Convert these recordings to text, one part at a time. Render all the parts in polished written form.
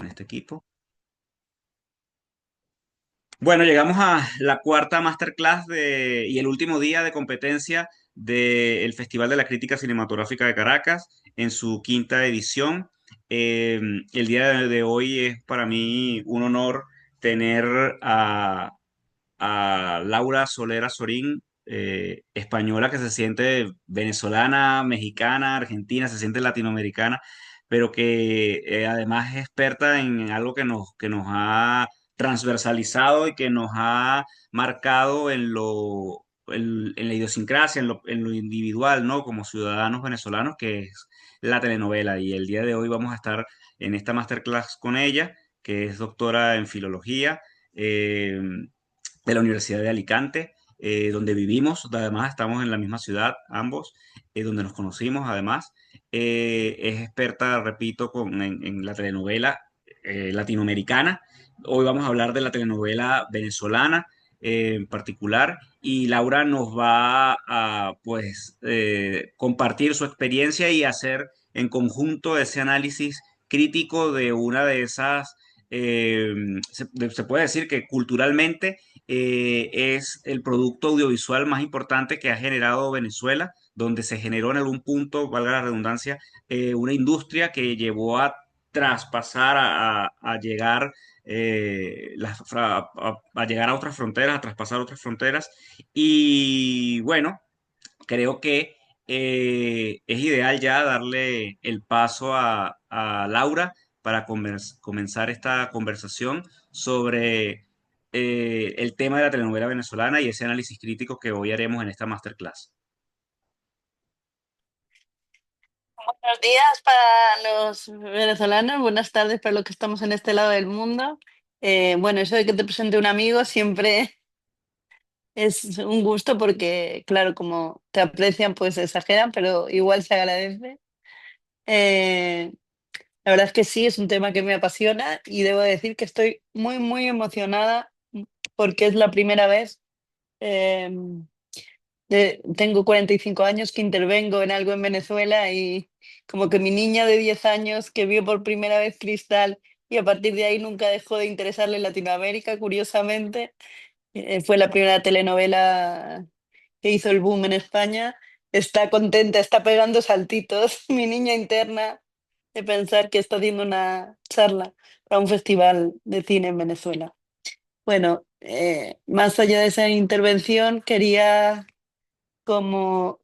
en este equipo. Bueno, llegamos a la cuarta masterclass y el último día de competencia del Festival de la Crítica Cinematográfica de Caracas en su quinta edición. Eh, el día de hoy es para mí un honor tener a Laura Solera Sorín, española que se siente venezolana, mexicana, argentina, se siente latinoamericana, pero que además es experta en algo que nos ha transversalizado y que nos ha marcado en la idiosincrasia, en lo individual, ¿no? Como ciudadanos venezolanos, que es la telenovela. Y el día de hoy vamos a estar en esta masterclass con ella, que es doctora en filología. eh, de la Universidad de Alicante, donde vivimos, además estamos en la misma ciudad ambos, donde nos conocimos además. Es experta, repito, en la telenovela latinoamericana. Hoy vamos a hablar de la telenovela venezolana en particular, y Laura nos va a pues compartir su experiencia y hacer en conjunto ese análisis crítico de una de esas, eh, se puede decir que culturalmente es el producto audiovisual más importante que ha generado Venezuela, donde se generó en algún punto, valga la redundancia, una industria que llevó a traspasar, a llegar, a llegar a otras fronteras, a traspasar otras fronteras. Y bueno, creo que es ideal ya darle el paso a Laura para comenzar esta conversación sobre el tema de la telenovela venezolana y ese análisis crítico que hoy haremos en esta masterclass. Buenos días para los venezolanos, buenas tardes para los que estamos en este lado del mundo. Bueno, eso de que te presente un amigo siempre es un gusto porque, claro, como te aprecian, pues exageran, pero igual se agradece. Eh, la verdad es que sí, es un tema que me apasiona y debo decir que estoy muy, muy emocionada porque es la primera vez. eh, Tengo 45 años que intervengo en algo en Venezuela y como que mi niña de 10 años que vio por primera vez Cristal y a partir de ahí nunca dejó de interesarle Latinoamérica, curiosamente, fue la primera telenovela que hizo el boom en España. Está contenta, está pegando saltitos, mi niña interna, de pensar que está haciendo una charla para un festival de cine en Venezuela. Bueno, más allá de esa intervención, quería como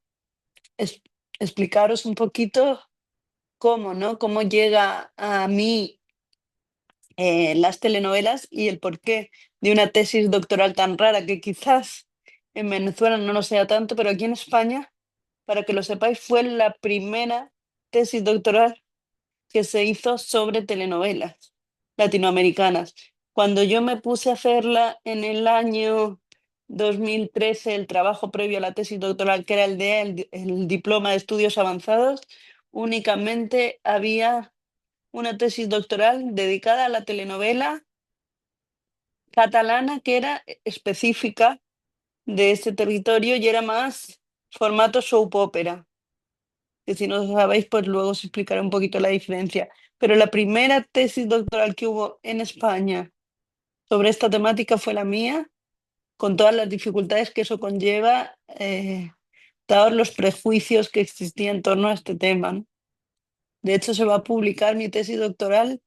es- explicaros un poquito cómo, ¿no? Cómo llega a mí las telenovelas y el porqué de una tesis doctoral tan rara que quizás en Venezuela no lo sea tanto, pero aquí en España, para que lo sepáis, fue la primera tesis doctoral que se hizo sobre telenovelas latinoamericanas. Cuando yo me puse a hacerla en el año 2013, el trabajo previo a la tesis doctoral, que era el diploma de estudios avanzados, únicamente había una tesis doctoral dedicada a la telenovela catalana, que era específica de ese territorio y era más formato soap opera, que si no lo sabéis, pues luego os explicaré un poquito la diferencia. Pero la primera tesis doctoral que hubo en España sobre esta temática fue la mía, con todas las dificultades que eso conlleva, dados los prejuicios que existían en torno a este tema, ¿no? De hecho, se va a publicar mi tesis doctoral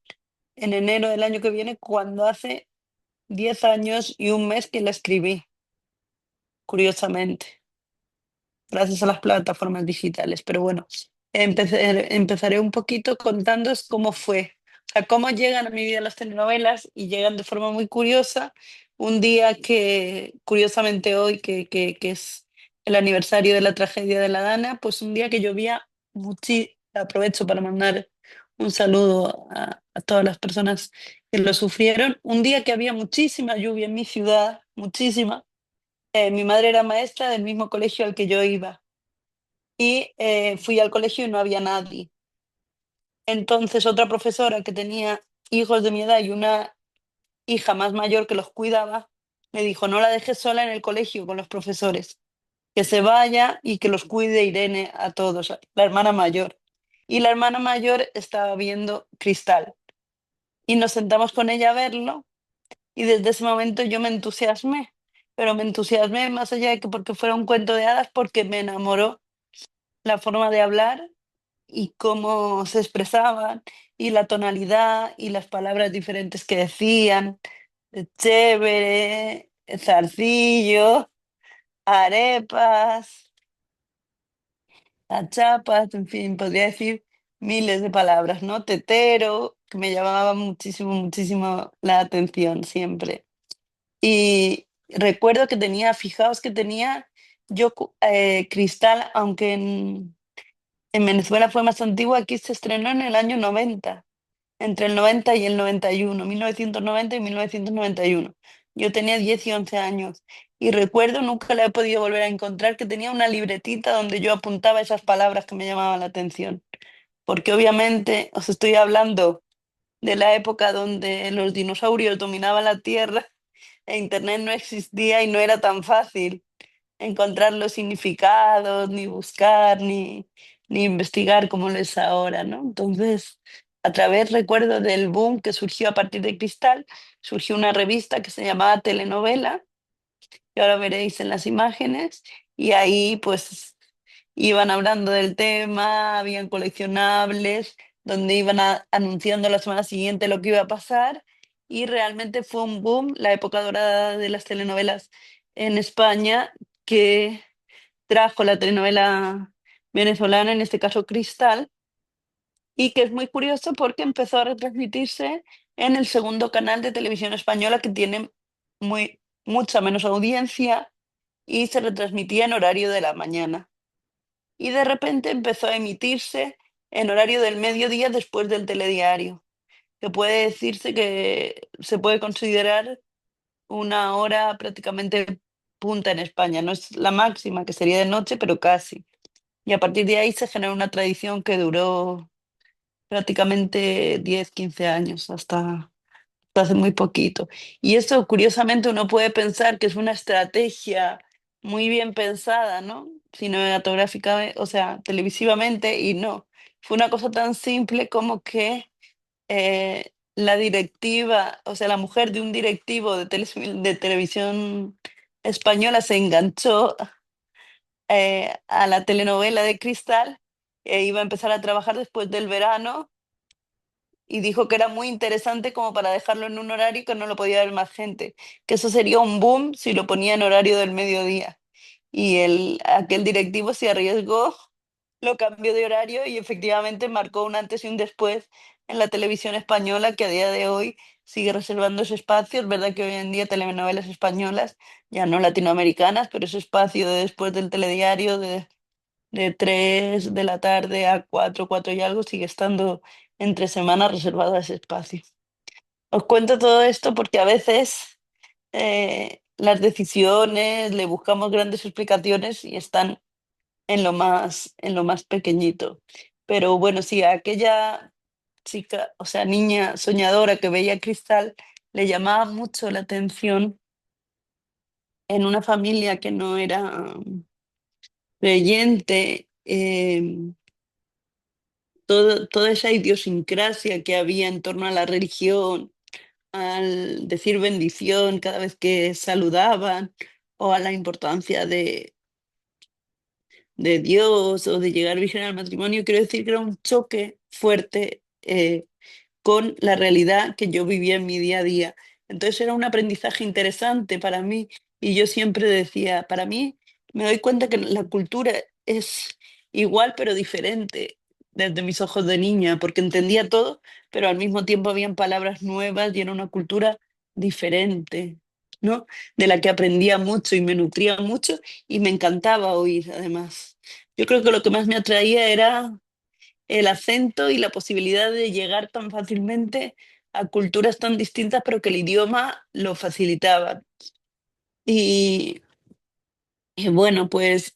en enero del año que viene, cuando hace 10 años y un mes que la escribí, curiosamente, gracias a las plataformas digitales. Pero bueno, empezaré un poquito contándoos cómo fue, o sea, cómo llegan a mi vida las telenovelas y llegan de forma muy curiosa. Un día que, curiosamente hoy, que es el aniversario de la tragedia de la Dana, pues un día que llovía muchísimo, aprovecho para mandar un saludo a todas las personas que lo sufrieron. Un día que había muchísima lluvia en mi ciudad, muchísima. Mi madre era maestra del mismo colegio al que yo iba y fui al colegio y no había nadie. Entonces otra profesora que tenía hijos de mi edad y una hija más mayor que los cuidaba, me dijo, no la dejes sola en el colegio con los profesores, que se vaya y que los cuide Irene a todos, la hermana mayor. Y la hermana mayor estaba viendo Cristal. y nos sentamos con ella a verlo y desde ese momento yo me entusiasmé, pero me entusiasmé más allá de que porque fuera un cuento de hadas, porque me enamoró la forma de hablar y cómo se expresaban y la tonalidad y las palabras diferentes que decían, chévere, zarcillo, arepas, cachapas, en fin, podría decir miles de palabras, ¿no? Tetero, que me llamaba muchísimo, muchísimo la atención siempre. Y recuerdo que tenía, fijaos que tenía yo Cristal, aunque en Venezuela fue más antiguo, aquí se estrenó en el año 90, entre el 90 y el 91, 1990 y 1991. Yo tenía 10 y 11 años y recuerdo, nunca la he podido volver a encontrar, que tenía una libretita donde yo apuntaba esas palabras que me llamaban la atención. Porque obviamente os estoy hablando de la época donde los dinosaurios dominaban la Tierra e Internet no existía y no era tan fácil encontrar los significados, ni buscar, ni investigar como lo es ahora, ¿no? Entonces, a través, recuerdo del boom que surgió a partir de Cristal, surgió una revista que se llamaba Telenovela, que ahora veréis en las imágenes, y ahí pues iban hablando del tema, habían coleccionables, donde iban anunciando la semana siguiente lo que iba a pasar, y realmente fue un boom, la época dorada de las telenovelas en España, que trajo la telenovela venezolana, en este caso Cristal, y que es muy curioso porque empezó a retransmitirse en el segundo canal de televisión española, que tiene mucha menos audiencia, y se retransmitía en horario de la mañana. Y de repente empezó a emitirse en horario del mediodía después del telediario, que puede decirse que se puede considerar una hora prácticamente punta en España. No es la máxima, que sería de noche, pero casi. Y a partir de ahí se generó una tradición que duró prácticamente 10 15 años, hasta hace muy poquito. Y esto, curiosamente, uno puede pensar que es una estrategia muy bien pensada, ¿no? Cinematográficamente, o sea, televisivamente, y no. Fue una cosa tan simple como que la directiva, o sea, la mujer de un directivo de televisión española se enganchó a la telenovela de Cristal e iba a empezar a trabajar después del verano y dijo que era muy interesante como para dejarlo en un horario que no lo podía ver más gente, que eso sería un boom si lo ponía en horario del mediodía. Y aquel directivo se arriesgó, lo cambió de horario y efectivamente marcó un antes y un después en la televisión española, que a día de hoy sigue reservando ese espacio. Es verdad que hoy en día telenovelas españolas, ya no latinoamericanas, pero ese espacio de después del telediario, de 3 de la tarde a 4 4 y algo, sigue estando entre semanas reservado a ese espacio. Os cuento todo esto porque a veces las decisiones le buscamos grandes explicaciones y están en lo más pequeñito. Pero bueno, sí, a aquella chica, o sea, niña soñadora que veía Cristal, le llamaba mucho la atención en una familia que no era creyente, toda esa idiosincrasia que había en torno a la religión, al decir bendición cada vez que saludaban, o a la importancia de Dios o de llegar virgen al matrimonio. Quiero decir que era un choque fuerte con la realidad que yo vivía en mi día a día. Entonces era un aprendizaje interesante para mí, y yo siempre decía, para mí me doy cuenta que la cultura es igual pero diferente desde mis ojos de niña, porque entendía todo, pero al mismo tiempo habían palabras nuevas y era una cultura diferente, ¿no? De la que aprendía mucho y me nutría mucho y me encantaba oír además. Yo creo que lo que más me atraía era el acento y la posibilidad de llegar tan fácilmente a culturas tan distintas, pero que el idioma lo facilitaba. Y, y bueno, pues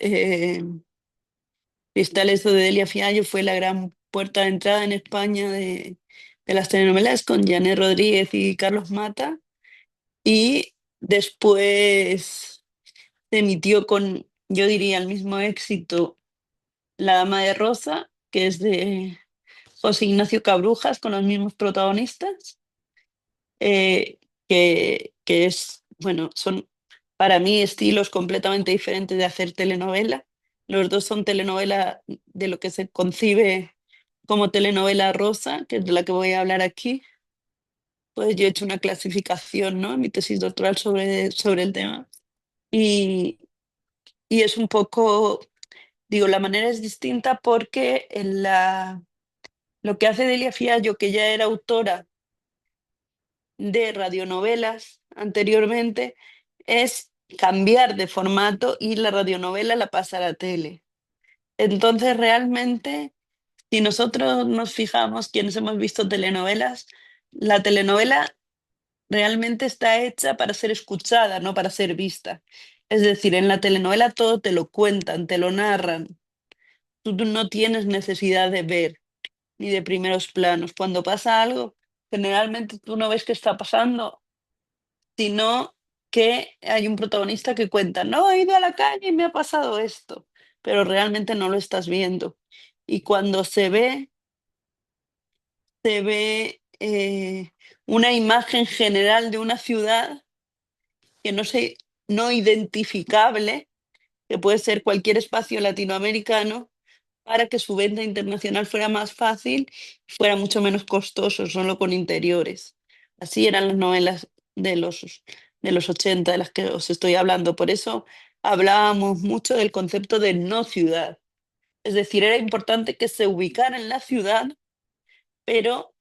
Cristal, eso de Delia Fiallo fue la gran puerta de entrada en España de las telenovelas, con Janet Rodríguez y Carlos Mata. Y después se emitió con, yo diría, el mismo éxito, La Dama de Rosa, que es de José Ignacio Cabrujas, con los mismos protagonistas. eh, que es, bueno, son para mí estilos completamente diferentes de hacer telenovela. Los dos son telenovela de lo que se concibe como telenovela rosa, que es de la que voy a hablar aquí. Pues yo he hecho una clasificación, ¿no? En mi tesis doctoral sobre el tema. Y, y es un poco, digo, la manera es distinta porque lo que hace Delia Fiallo, que ya era autora de radionovelas anteriormente, es cambiar de formato y la radionovela la pasa a la tele. Entonces, realmente, si nosotros nos fijamos, quienes hemos visto telenovelas, la telenovela realmente está hecha para ser escuchada, no para ser vista. Es decir, en la telenovela todo te lo cuentan, te lo narran. Tú no tienes necesidad de ver ni de primeros planos. Cuando pasa algo, generalmente tú no ves qué está pasando, sino que hay un protagonista que cuenta, no, he ido a la calle y me ha pasado esto, pero realmente no lo estás viendo. Y cuando se ve una imagen general de una ciudad que no identificable, que puede ser cualquier espacio latinoamericano, para que su venta internacional fuera más fácil, fuera mucho menos costoso, solo con interiores. Así eran las novelas de los 80 de las que os estoy hablando. Por eso hablábamos mucho del concepto de no ciudad. Es decir, era importante que se ubicara en la ciudad, pero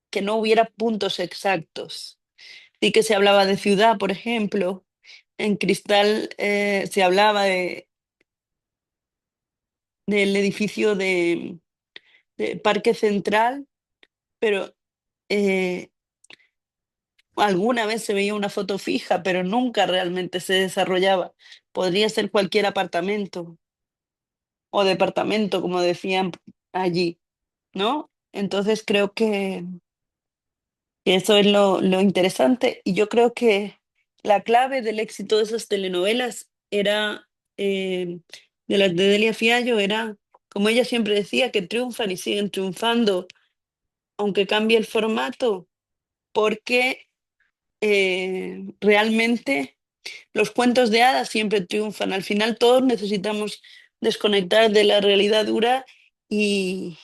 que no hubiera puntos exactos. Sí que se hablaba de ciudad, por ejemplo. En Cristal se hablaba del edificio de Parque Central, pero eh, alguna vez se veía una foto fija, pero nunca realmente se desarrollaba. Podría ser cualquier apartamento o departamento, como decían allí, ¿no? Entonces creo que eso es lo interesante y yo creo que la clave del éxito de esas telenovelas era, de las de Delia Fiallo, era, como ella siempre decía, que triunfan y siguen triunfando, aunque cambie el formato, porque realmente los cuentos de hadas siempre triunfan. Al final todos necesitamos desconectar de la realidad dura y,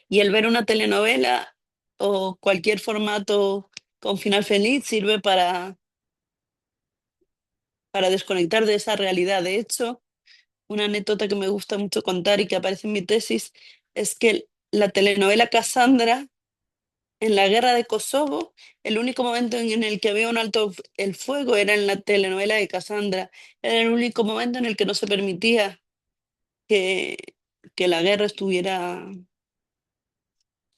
y el ver una telenovela o cualquier formato con final feliz sirve para desconectar de esa realidad. De hecho, una anécdota que me gusta mucho contar y que aparece en mi tesis es que la telenovela Cassandra, en la guerra de Kosovo, el único momento en el que había un alto el fuego era en la telenovela de Cassandra. Era el único momento en el que no se permitía que, que la guerra tuviera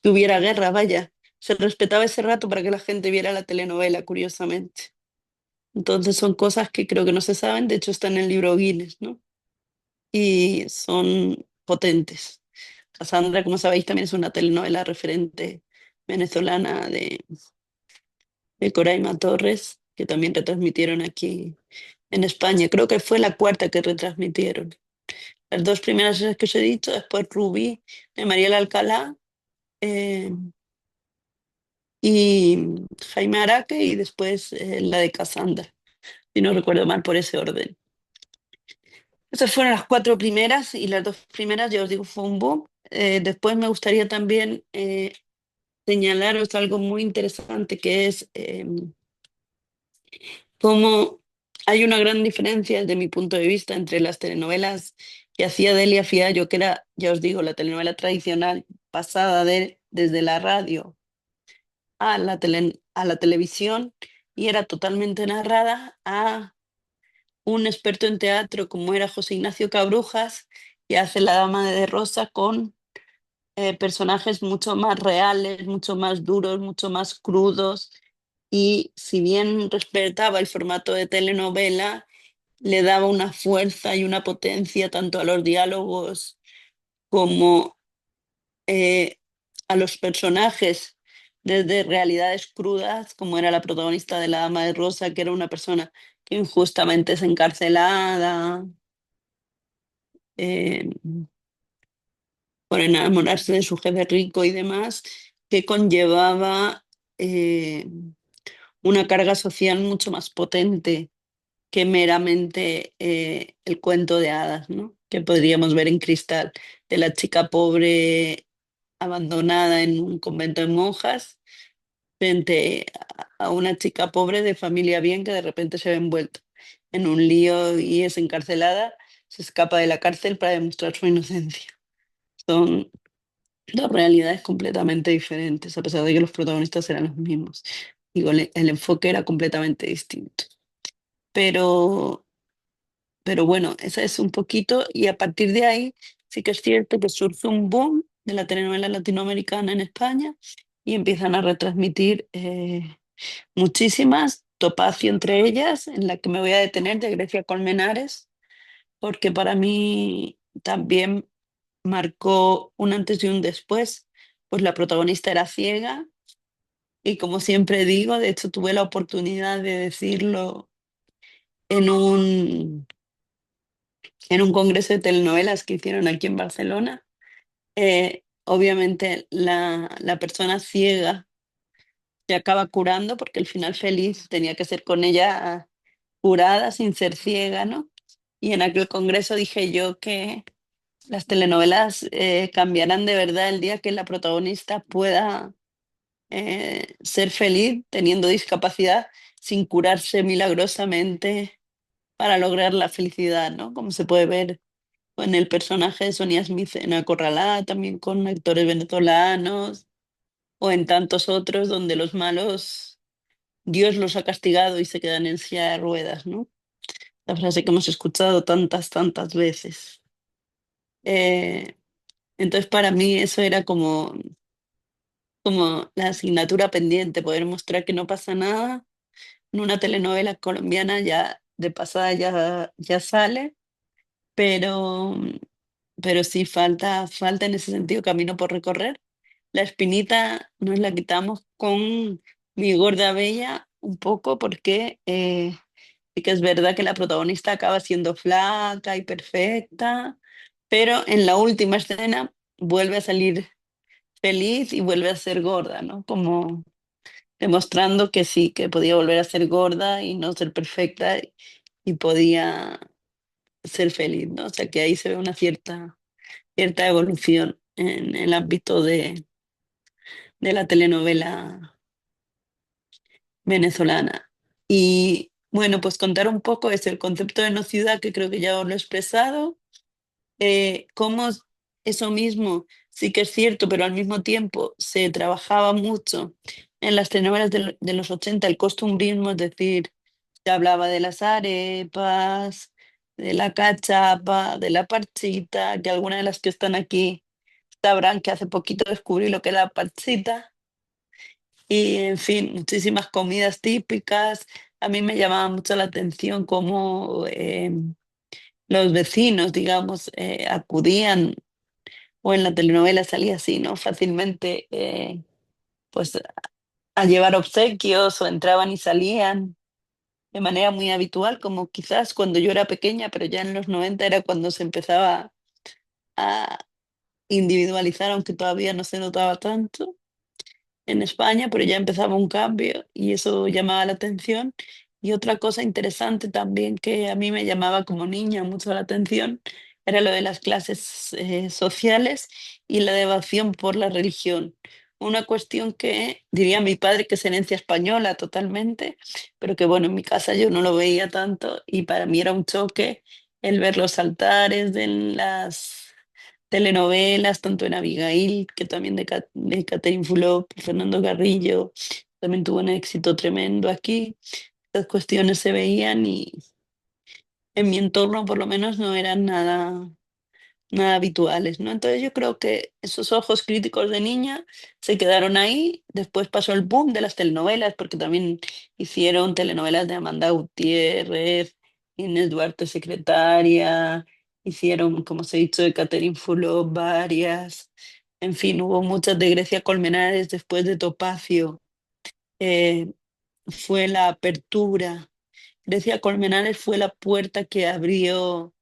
guerra, vaya. Se respetaba ese rato para que la gente viera la telenovela, curiosamente. Entonces son cosas que creo que no se saben, de hecho está en el libro Guinness, ¿no? Y son potentes. Cassandra, como sabéis, también es una telenovela referente venezolana de Coraima Torres, que también retransmitieron aquí en España. Creo que fue la cuarta que retransmitieron. Las dos primeras esas que os he dicho, después Rubí de Mariela Alcalá eh, y Jaime Araque y después la de Cassandra, si no recuerdo mal por ese orden. Esas fueron las cuatro primeras y las dos primeras, ya os digo, fue un boom. Después me gustaría también señalaros algo muy interesante que es cómo hay una gran diferencia desde mi punto de vista entre las telenovelas que hacía Delia Fiallo, que era, ya os digo, la telenovela tradicional pasada desde la radio a la televisión y era totalmente narrada, a un experto en teatro como era José Ignacio Cabrujas, que hace La Dama de Rosa con personajes mucho más reales, mucho más duros, mucho más crudos. Y si bien respetaba el formato de telenovela, le daba una fuerza y una potencia tanto a los diálogos como eh, a los personajes, desde realidades crudas, como era la protagonista de La Dama de Rosa, que era una persona que injustamente es encarcelada eh, por enamorarse de su jefe rico y demás, que conllevaba una carga social mucho más potente que meramente el cuento de hadas, ¿no? Que podríamos ver en Cristal, de la chica pobre abandonada en un convento de monjas frente a una chica pobre de familia bien que de repente se ve envuelta en un lío y es encarcelada, se escapa de la cárcel para demostrar su inocencia. Son dos realidades completamente diferentes, a pesar de que los protagonistas eran los mismos. Digo, el enfoque era completamente distinto. Pero Pero bueno, esa es un poquito, y a partir de ahí sí que es cierto que surge un boom de la telenovela latinoamericana en España y empiezan a retransmitir muchísimas, Topacio entre ellas, en la que me voy a detener, de Grecia Colmenares, porque para mí también marcó un antes y un después, pues la protagonista era ciega y como siempre digo, de hecho tuve la oportunidad de decirlo en un congreso de telenovelas que hicieron aquí en Barcelona. Obviamente la persona ciega se acaba curando porque el final feliz tenía que ser con ella curada sin ser ciega, ¿no? Y en aquel congreso dije yo que las telenovelas cambiarán de verdad el día que la protagonista pueda ser feliz teniendo discapacidad sin curarse milagrosamente para lograr la felicidad, ¿no? Como se puede ver en el personaje de Sonia Smith en Acorralada, también con actores venezolanos, o en tantos otros donde los malos, Dios los ha castigado y se quedan en silla de ruedas, ¿no? La frase que hemos escuchado tantas, tantas veces. Eh, entonces, para mí eso era como la asignatura pendiente, poder mostrar que no pasa nada. En una telenovela colombiana ya de pasada ya sale, pero, pero sí falta en ese sentido camino por recorrer. La espinita nos la quitamos con Mi Gorda Bella un poco porque sí que es verdad que la protagonista acaba siendo flaca y perfecta, pero en la última escena vuelve a salir feliz y vuelve a ser gorda, ¿no? Como demostrando que sí, que podía volver a ser gorda y no ser perfecta y podía ser feliz, ¿no? O sea que ahí se ve una cierta evolución en el ámbito de la telenovela venezolana. Y bueno, pues contar un poco es el concepto de no ciudad, que creo que ya os lo he expresado, cómo eso mismo sí que es cierto, pero al mismo tiempo se trabajaba mucho en las telenovelas de los 80 el costumbrismo, es decir, se hablaba de las arepas, de la cachapa, de la parchita, que algunas de las que están aquí sabrán que hace poquito descubrí lo que es la parchita. Y en fin, muchísimas comidas típicas. A mí me llamaba mucho la atención cómo los vecinos, digamos, acudían, o en la telenovela salía así, ¿no? Fácilmente, pues a llevar obsequios o entraban y salían de manera muy habitual, como quizás cuando yo era pequeña, pero ya en los 90 era cuando se empezaba a individualizar, aunque todavía no se notaba tanto en España, pero ya empezaba un cambio y eso llamaba la atención. Y otra cosa interesante también que a mí me llamaba como niña mucho la atención era lo de las clases sociales y la devoción por la religión. Una cuestión que diría mi padre que es herencia española totalmente, pero que bueno, en mi casa yo no lo veía tanto y para mí era un choque el ver los altares de las telenovelas, tanto en Abigail, que también de Catherine Fulop, Fernando Carrillo, también tuvo un éxito tremendo aquí. Estas cuestiones se veían y en mi entorno por lo menos no eran nada habituales, ¿no? Entonces yo creo que esos ojos críticos de niña se quedaron ahí. Después pasó el boom de las telenovelas, porque también hicieron telenovelas de Amanda Gutiérrez, Inés Duarte Secretaria, hicieron, como se ha dicho, de Catherine Fulop varias. En fin, hubo muchas de Grecia Colmenares después de Topacio. Eh, fue la apertura. Grecia Colmenares fue la puerta que abrió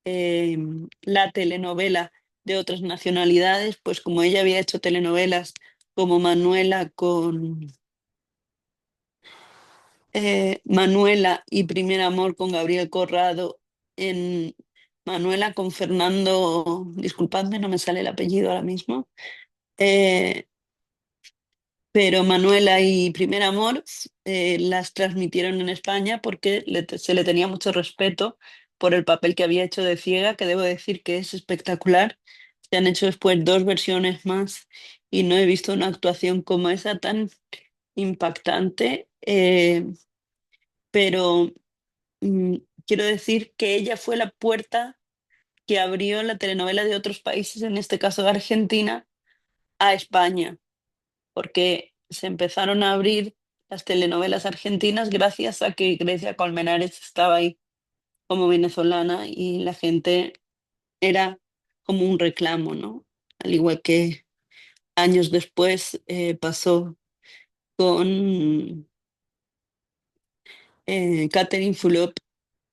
eh, la telenovela de otras nacionalidades, pues como ella había hecho telenovelas como Manuela con Manuela y Primer Amor con Gabriel Corrado, en Manuela con Fernando, disculpadme, no me sale el apellido ahora mismo, eh, pero Manuela y Primer Amor las transmitieron en España porque se le tenía mucho respeto por el papel que había hecho de ciega, que debo decir que es espectacular. Se han hecho después dos versiones más y no he visto una actuación como esa tan impactante, pero mm, quiero decir que ella fue la puerta que abrió la telenovela de otros países, en este caso de Argentina, a España, porque se empezaron a abrir las telenovelas argentinas gracias a que Grecia Colmenares estaba ahí como venezolana y la gente era como un reclamo, ¿no? Al igual que años después pasó con Catherine Fulop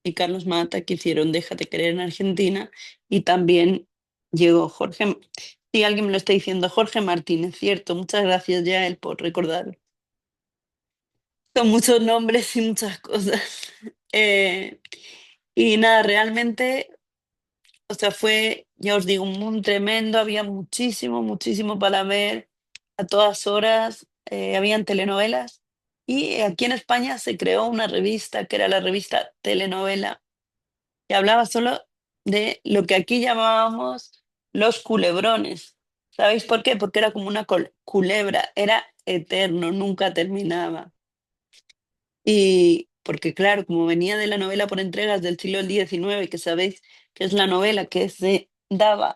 y Carlos Mata, que hicieron Déjate querer en Argentina, y también llegó Jorge, si alguien me lo está diciendo, Jorge Martínez, cierto, muchas gracias ya él por recordar. Son muchos nombres y muchas cosas. Eh, y nada, realmente, o sea, fue, ya os digo, un mundo tremendo, había muchísimo, muchísimo para ver a todas horas, habían telenovelas. Y aquí en España se creó una revista que era la revista Telenovela, que hablaba solo de lo que aquí llamábamos los culebrones. ¿Sabéis por qué? Porque era como una culebra, era eterno, nunca terminaba. Y porque claro, como venía de la novela por entregas del siglo XIX, que sabéis que es la novela que se daba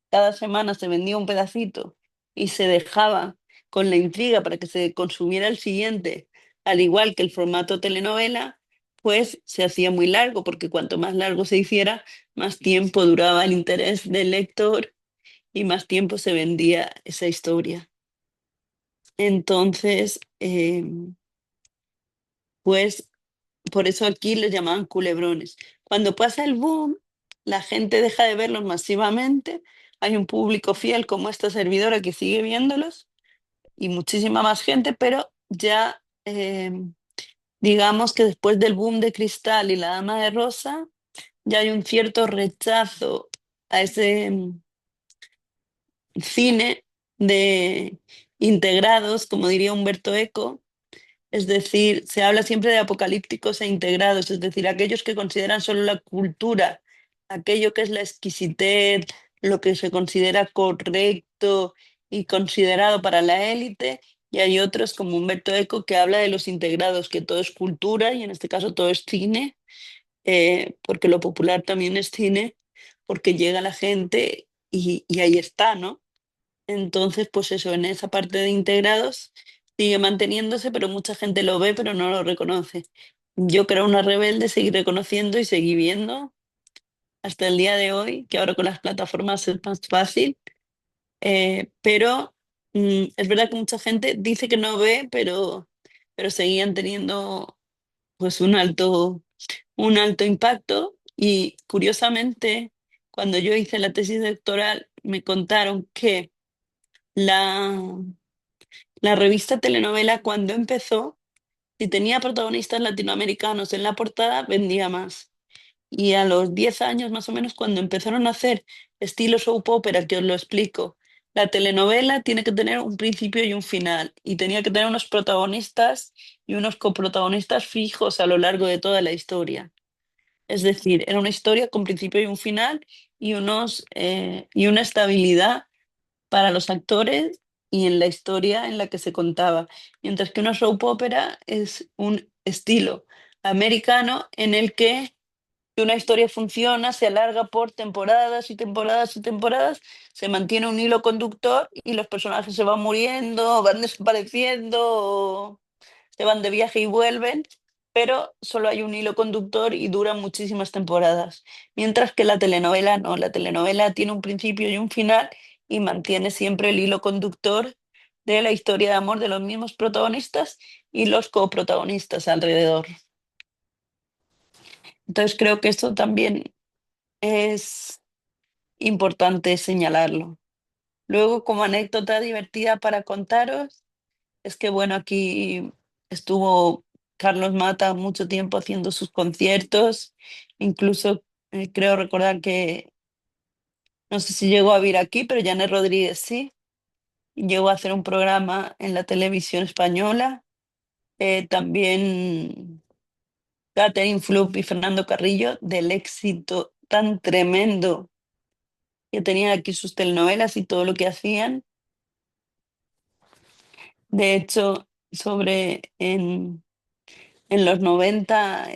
cada semana, se vendía un pedacito y se dejaba con la intriga para que se consumiera el siguiente, al igual que el formato telenovela, pues se hacía muy largo, porque cuanto más largo se hiciera, más tiempo duraba el interés del lector y más tiempo se vendía esa historia. Entonces, pues por eso aquí les llamaban culebrones. Cuando pasa el boom, la gente deja de verlos masivamente. Hay un público fiel como esta servidora que sigue viéndolos y muchísima más gente, pero ya digamos que después del boom de Cristal y La Dama de Rosa, ya hay un cierto rechazo a ese cine de integrados, como diría Humberto Eco. Es decir, se habla siempre de apocalípticos e integrados, es decir, aquellos que consideran solo la cultura, aquello que es la exquisitez, lo que se considera correcto y considerado para la élite, y hay otros como Humberto Eco que habla de los integrados, que todo es cultura y en este caso todo es cine, porque lo popular también es cine, porque llega la gente y ahí está, ¿no? Entonces, pues eso, en esa parte de integrados sigue manteniéndose, pero mucha gente lo ve, pero no lo reconoce. Yo creo una rebelde, seguí reconociendo y seguí viendo hasta el día de hoy, que ahora con las plataformas es más fácil, pero es verdad que mucha gente dice que no ve, pero seguían teniendo pues un alto impacto y curiosamente, cuando yo hice la tesis doctoral, me contaron que la la revista Telenovela, cuando empezó, si tenía protagonistas latinoamericanos en la portada, vendía más. Y a los 10 años más o menos, cuando empezaron a hacer estilo soap opera, que os lo explico, la telenovela tiene que tener un principio y un final. Y tenía que tener unos protagonistas y unos coprotagonistas fijos a lo largo de toda la historia. Es decir, era una historia con principio y un final y una estabilidad para los actores y en la historia en la que se contaba. Mientras que una soap opera es un estilo americano en el que una historia funciona, se alarga por temporadas y temporadas y temporadas, se mantiene un hilo conductor y los personajes se van muriendo, van desapareciendo, se van de viaje y vuelven, pero solo hay un hilo conductor y dura muchísimas temporadas. Mientras que la telenovela no, la telenovela tiene un principio y un final y mantiene siempre el hilo conductor de la historia de amor de los mismos protagonistas y los coprotagonistas alrededor. Entonces creo que esto también es importante señalarlo. Luego, como anécdota divertida para contaros, es que bueno, aquí estuvo Carlos Mata mucho tiempo haciendo sus conciertos, incluso creo recordar que, no sé si llegó a vir aquí, pero Janet Rodríguez sí, llegó a hacer un programa en la televisión española. También Catherine Floop y Fernando Carrillo, del éxito tan tremendo que tenían aquí sus telenovelas y todo lo que hacían. De hecho, en los 90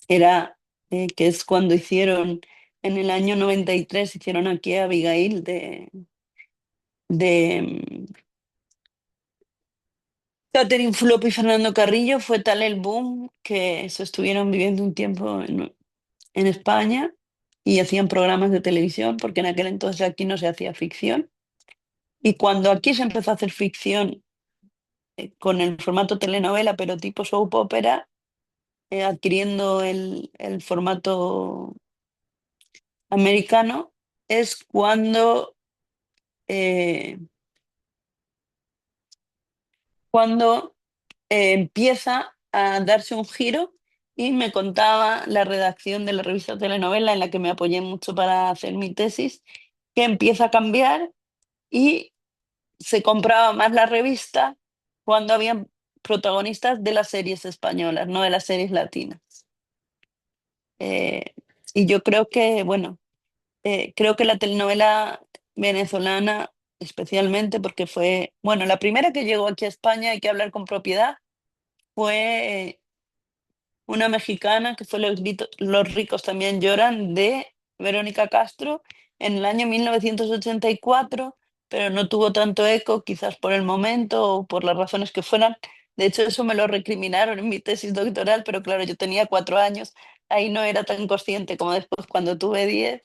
era, que es cuando hicieron, en el año 93 hicieron aquí a Abigail de Catherine Fulop y Fernando Carrillo. Fue tal el boom que se estuvieron viviendo un tiempo en España y hacían programas de televisión, porque en aquel entonces aquí no se hacía ficción. Y cuando aquí se empezó a hacer ficción con el formato telenovela, pero tipo soap opera, adquiriendo el formato americano, es eh, cuando empieza a darse un giro y me contaba la redacción de la revista Telenovela, en la que me apoyé mucho para hacer mi tesis, que empieza a cambiar y se compraba más la revista cuando habían protagonistas de las series españolas, no de las series latinas. Eh, y yo creo que, bueno, creo que la telenovela venezolana, especialmente porque fue, bueno, la primera que llegó aquí a España, hay que hablar con propiedad, fue una mexicana que fue Los ricos también lloran, de Verónica Castro, en el año 1984, pero no tuvo tanto eco, quizás por el momento o por las razones que fueran. De hecho, eso me lo recriminaron en mi tesis doctoral, pero claro, yo tenía 4 años, ahí no era tan consciente como después cuando tuve 10.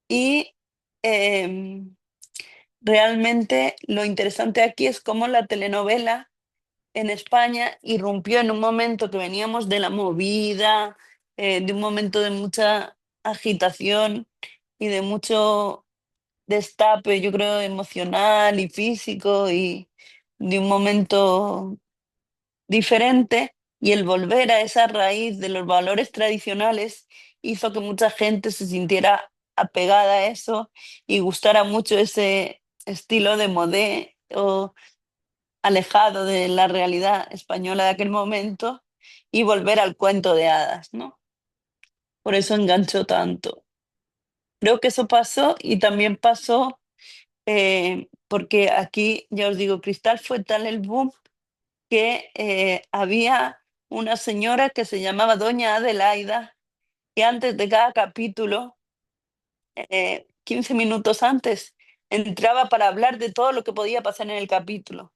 Y em, realmente lo interesante aquí es cómo la telenovela en España irrumpió en un momento que veníamos de la movida, de un momento de mucha agitación y de mucho destape, yo creo, emocional y físico, y de un momento diferente, y el volver a esa raíz de los valores tradicionales hizo que mucha gente se sintiera apegada a eso y gustara mucho ese estilo de modé o alejado de la realidad española de aquel momento, y volver al cuento de hadas, ¿no? Por eso enganchó tanto. Creo que eso pasó, y también pasó porque aquí, ya os digo, Cristal fue tal el boom que había una señora que se llamaba Doña Adelaida, que antes de cada capítulo, 15 minutos antes, entraba para hablar de todo lo que podía pasar en el capítulo,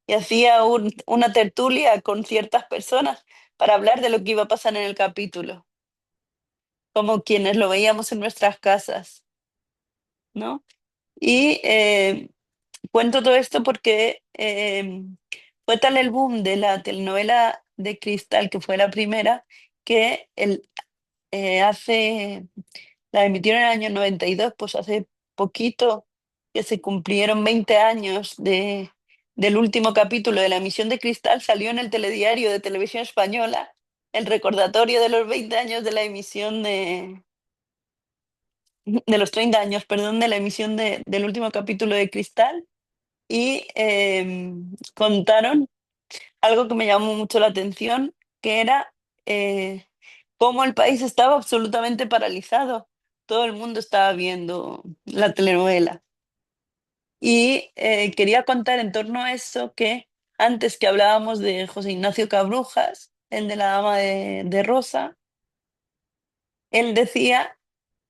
y hacía una tertulia con ciertas personas para hablar de lo que iba a pasar en el capítulo, como quienes lo veíamos en nuestras casas, ¿no? Y cuento todo esto porque fue tal el boom de la telenovela de Cristal, que fue la primera, que la emitieron en el año 92, pues hace poquito que se cumplieron 20 años del último capítulo de la emisión de Cristal. Salió en el telediario de Televisión Española el recordatorio de los 20 años de la emisión de los 30 años, perdón, de la emisión del último capítulo de Cristal. Y contaron algo que me llamó mucho la atención, que era eh, cómo el país estaba absolutamente paralizado. Todo el mundo estaba viendo la telenovela. Y quería contar en torno a eso que antes que hablábamos de José Ignacio Cabrujas, el de la Dama de Rosa, él decía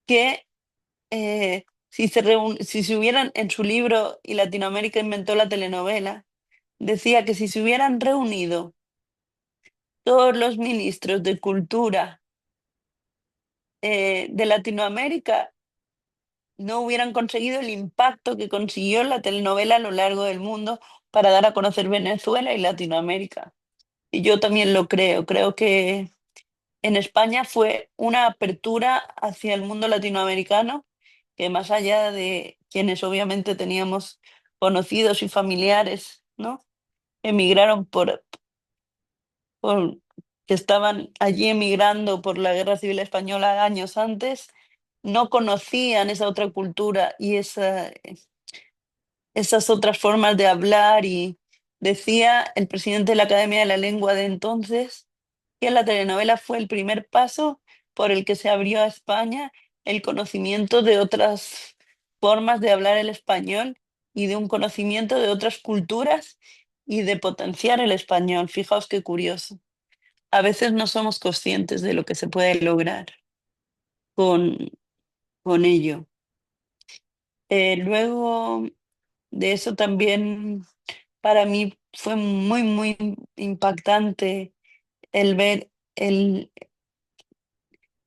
que si se hubieran, en su libro Y Latinoamérica inventó la telenovela, decía que si se hubieran reunido todos los ministros de cultura de Latinoamérica, no hubieran conseguido el impacto que consiguió la telenovela a lo largo del mundo para dar a conocer Venezuela y Latinoamérica. Y yo también lo creo. Creo que en España fue una apertura hacia el mundo latinoamericano, que más allá de quienes obviamente teníamos conocidos y familiares, ¿no? Emigraron por- que estaban allí emigrando por la Guerra Civil Española años antes, no conocían esa otra cultura y esas otras formas de hablar. Y decía el presidente de la Academia de la Lengua de entonces que la telenovela fue el primer paso por el que se abrió a España el conocimiento de otras formas de hablar el español y de un conocimiento de otras culturas y de potenciar el español. Fijaos qué curioso. A veces no somos conscientes de lo que se puede lograr con, con ello. Luego de eso también para mí fue muy, muy impactante el ver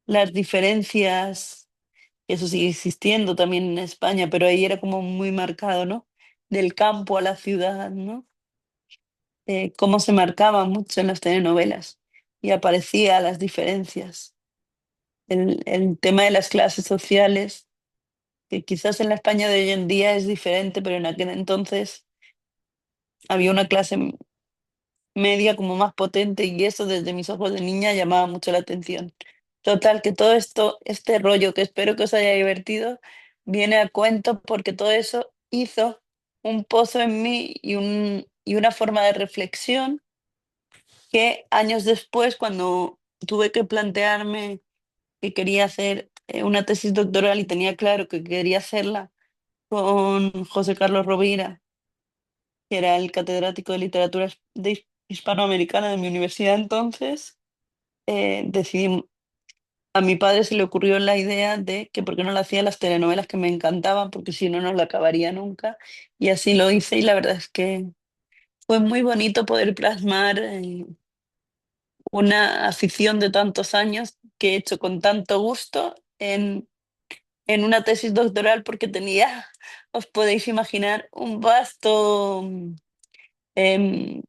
las diferencias, que eso sigue existiendo también en España, pero ahí era como muy marcado, ¿no? Del campo a la ciudad, ¿no? Cómo se marcaba mucho en las telenovelas y aparecía las diferencias. El tema de las clases sociales, que quizás en la España de hoy en día es diferente, pero en aquel entonces había una clase media como más potente y eso desde mis ojos de niña llamaba mucho la atención. Total, que todo esto, este rollo que espero que os haya divertido, viene a cuento porque todo eso hizo un pozo en mí y una forma de reflexión que años después, cuando tuve que plantearme que quería hacer una tesis doctoral y tenía claro que quería hacerla con José Carlos Rovira, que era el catedrático de literatura hispanoamericana de mi universidad entonces, decidí, a mi padre se le ocurrió la idea de que por qué no lo hacía las telenovelas que me encantaban, porque si no, no la acabaría nunca. Y así lo hice y la verdad es que fue muy bonito poder plasmar una afición de tantos años que he hecho con tanto gusto en una tesis doctoral porque tenía, os podéis imaginar, un vasto... em,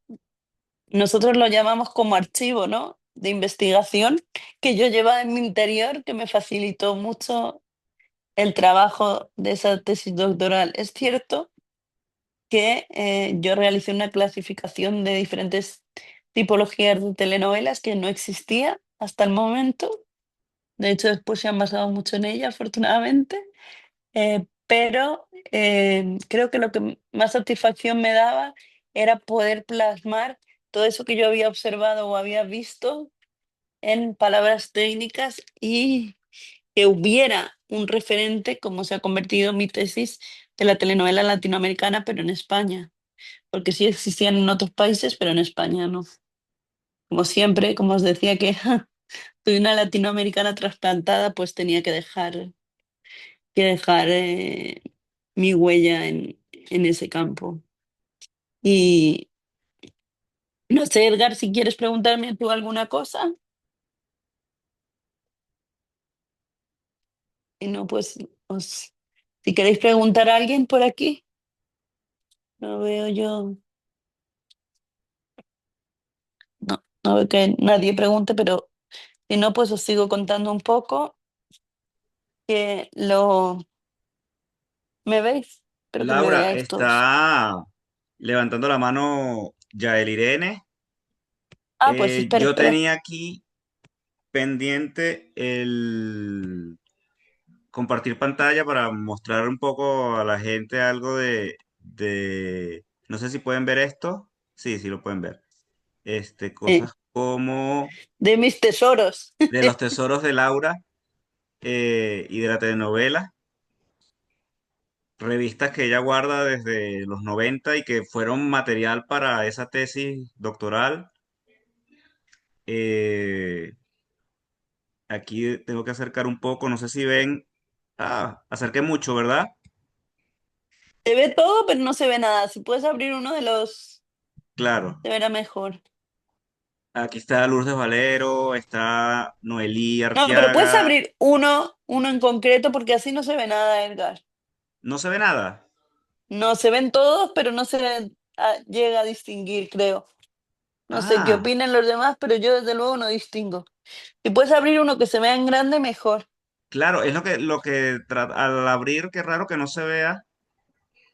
nosotros lo llamamos como archivo, ¿no? De investigación que yo llevaba en mi interior, que me facilitó mucho el trabajo de esa tesis doctoral. Es cierto que yo realicé una clasificación de diferentes tipologías de telenovelas que no existía hasta el momento. De hecho, después se han basado mucho en ella, afortunadamente. Pero creo que lo que más satisfacción me daba era poder plasmar todo eso que yo había observado o había visto en palabras técnicas y que hubiera un referente, como se ha convertido mi tesis de la telenovela latinoamericana, pero en España, porque sí existían en otros países, pero en España no. Como siempre, como os decía que soy una latinoamericana trasplantada, pues tenía que dejar mi huella en ese campo. Y no sé, Edgar, si quieres preguntarme tú alguna cosa, y no, pues si queréis preguntar a alguien por aquí, no veo yo, no veo que nadie pregunte, pero si no, pues os sigo contando un poco que lo... ¿Me veis? Espero que me Laura, veáis todos. está levantando la mano Yael Irene. Ah, pues espera, Yo espera. tenía aquí pendiente el compartir pantalla para mostrar un poco a la gente algo no sé si pueden ver esto. Sí, sí lo pueden ver. Eh, Cosas como de mis tesoros. de los tesoros de Laura y de la telenovela, revistas que ella guarda desde los 90 y que fueron material para esa tesis doctoral. Eh, Aquí tengo que acercar un poco, no sé si ven. Ah, acerqué mucho, ¿verdad? Se ve todo, pero no se ve nada. Si puedes abrir uno de los, Claro. se verá mejor. Aquí está Lourdes Valero, está Noelí No, pero puedes Arteaga. abrir uno en concreto porque así no se ve nada, Edgar. No se ve nada. No se ven todos, pero no se llega a distinguir, creo. No sé qué Ah, opinen los demás, pero yo desde luego no distingo. Si puedes abrir uno que se vea en grande, mejor. claro, es al abrir, qué raro que no se vea.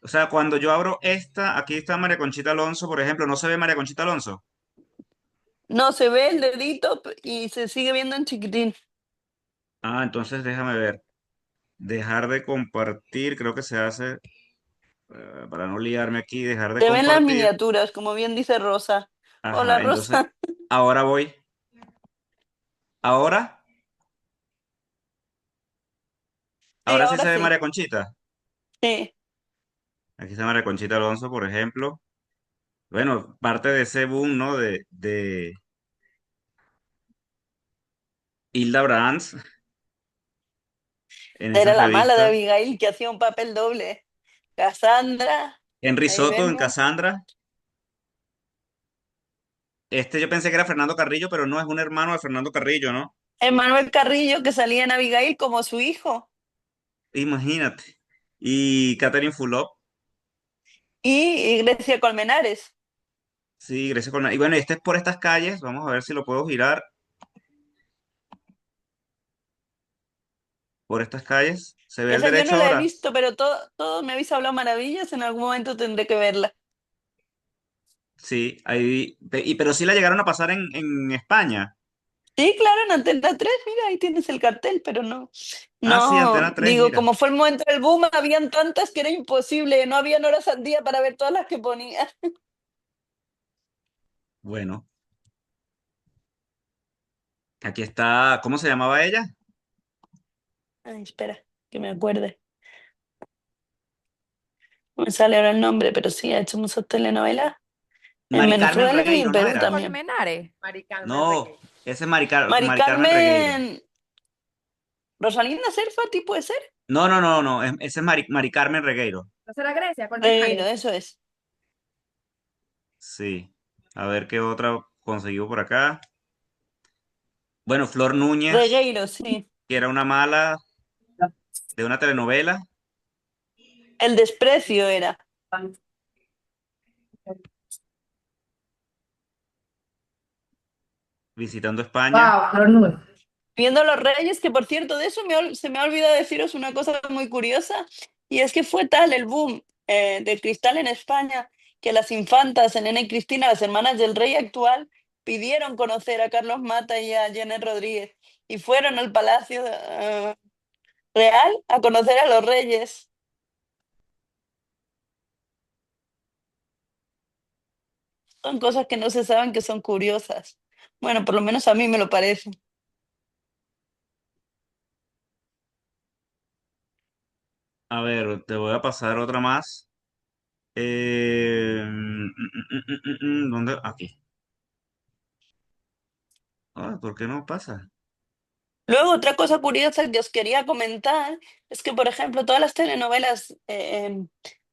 O sea, cuando yo abro esta, aquí está María Conchita Alonso, por ejemplo, no se ve María Conchita Alonso. No, se ve el dedito y se sigue viendo en chiquitín. Ah, entonces déjame ver. Dejar de compartir, creo que se hace, para no liarme aquí, dejar de Se ven las compartir. miniaturas, como bien dice Rosa. Hola, Ajá, entonces Rosa. ahora voy. Ahora, Sí, ahora sí ahora se ve sí. María Conchita. Sí. Aquí está María Conchita Alonso, por ejemplo. Bueno, parte de ese boom, ¿no? De Hilda Brandts en Era esas la mala de revistas. Abigail que hacía un papel doble. Cassandra, Henry ahí Soto en vemos. Cassandra. Este yo pensé que era Fernando Carrillo, pero no, es un hermano de Fernando Carrillo, ¿no? Manuel Carrillo, que salía en Abigail como su hijo. Imagínate. Y Catherine Fulop. Y Grecia Colmenares. Sí, Grecia Colmenares. Y bueno, este es por estas calles. Vamos a ver si lo puedo girar por estas calles. ¿Se ve el Esa yo no derecho la he ahora? visto, pero todo me habéis hablado maravillas. En algún momento tendré que verla. Sí, ahí. Pero sí la llegaron a pasar en España. Sí, claro, en Antena 3, mira, ahí tienes el cartel, pero no. Ah, sí, No, Antena 3, digo, mira. como fue el momento del boom, habían tantas que era imposible, no habían horas al día para ver todas las que ponía. Bueno, aquí está. ¿Cómo se llamaba ella? Ay, espera, que me acuerde. No me sale ahora el nombre, pero sí, ha hecho muchas telenovelas. En Mari Carmen Venezuela y en Regueiro, ¿no Perú era? también. Colmenares. No, ese es Mari Mari Carmen Regueiro. Carmen, Rosalinda Serfati, ¿puede ser? No, no, no, no. Ese es Mari Carmen Regueiro. ¿No será Grecia? Regueiro, Colmenares. eso es. Sí. A ver qué otra conseguimos por acá. Bueno, Flor Núñez, Regueiro, sí. que era una mala de una telenovela, El desprecio era. visitando España. Wow, Flor Nube. Viendo los Reyes, que por cierto, de eso se me ha olvidado deciros una cosa muy curiosa, y es que fue tal el boom de Cristal en España que las infantas, Elena y Cristina, las hermanas del rey actual, pidieron conocer a Carlos Mata y a Janet Rodríguez y fueron al Palacio Real a conocer a los reyes. Son cosas que no se saben que son curiosas. Bueno, por lo menos a mí me lo parece. A ver, te voy a pasar otra más. ¿Dónde? Aquí. Ah, ¿por qué no pasa? Luego, otra cosa curiosa que os quería comentar es que, por ejemplo, todas las telenovelas de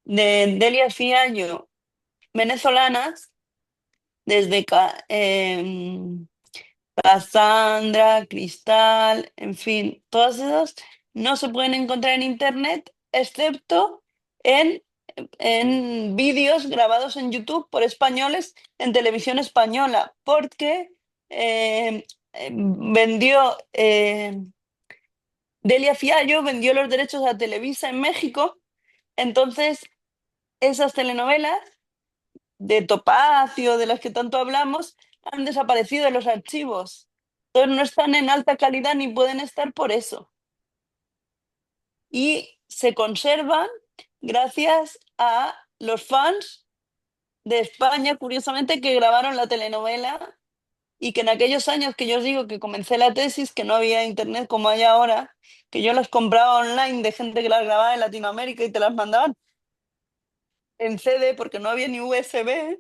Delia Fiallo venezolanas, desde Cassandra, Cristal, en fin, todas esas no se pueden encontrar en internet, excepto en, en vídeos grabados en YouTube por españoles en televisión española, porque vendió. Delia Fiallo vendió los derechos a Televisa en México, entonces esas telenovelas de Topacio, de las que tanto hablamos, han desaparecido de los archivos. Entonces no están en alta calidad ni pueden estar por eso. Y se conservan gracias a los fans de España, curiosamente, que grabaron la telenovela y que en aquellos años que yo os digo que comencé la tesis, que no había internet como hay ahora, que yo las compraba online de gente que las grababa en Latinoamérica y te las mandaban en CD porque no había ni USB.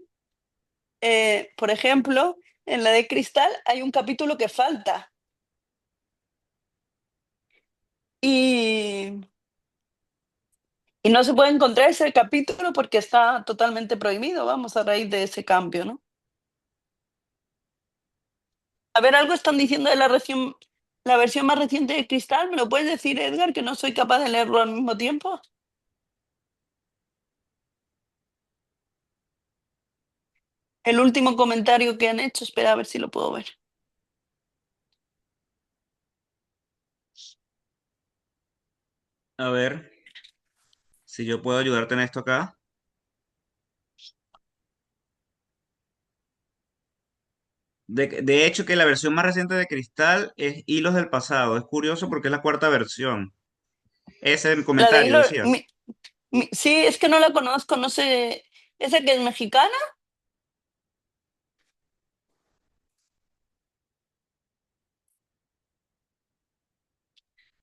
Por ejemplo, en la de Cristal hay un capítulo que falta y, y no se puede encontrar ese capítulo porque está totalmente prohibido, vamos, a raíz de ese cambio, ¿no? A ver, algo están diciendo de la versión más reciente de Cristal. ¿Me lo puedes decir, Edgar, que no soy capaz de leerlo al mismo tiempo? El último comentario que han hecho, espera a ver si lo puedo ver. A ver si yo puedo ayudarte en esto acá. De hecho, que la versión más reciente de Cristal es Hilos del Pasado. Es curioso porque es la cuarta versión. Ese La de comentario, Hilo, decías. sí, es que no la conozco, no sé. ¿Esa que es mexicana?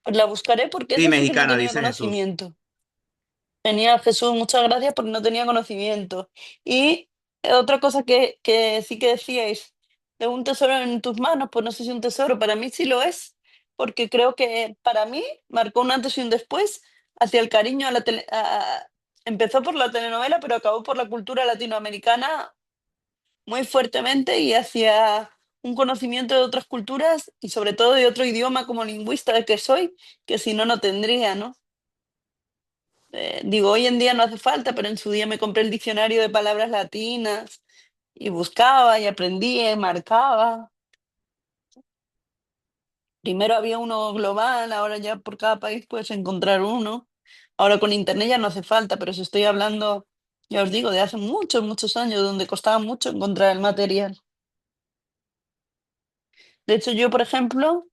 Pues la buscaré porque Sí, esa sí que no mexicana, tenía dice Jesús. conocimiento. Genial, Jesús, muchas gracias porque no tenía conocimiento. Y otra cosa que sí que decíais, de un tesoro en tus manos, pues no sé si un tesoro, para mí sí lo es, porque creo que para mí marcó un antes y un después hacia el cariño a la empezó por la telenovela, pero acabó por la cultura latinoamericana muy fuertemente y hacia un conocimiento de otras culturas y sobre todo de otro idioma como lingüista que soy, que si no, no tendría, ¿no? Digo, hoy en día no hace falta, pero en su día me compré el diccionario de palabras latinas y buscaba y aprendía y marcaba. Primero había uno global, ahora ya por cada país puedes encontrar uno. Ahora con internet ya no hace falta, pero si estoy hablando, ya os digo, de hace muchos, muchos años, donde costaba mucho encontrar el material. De hecho, yo, por ejemplo,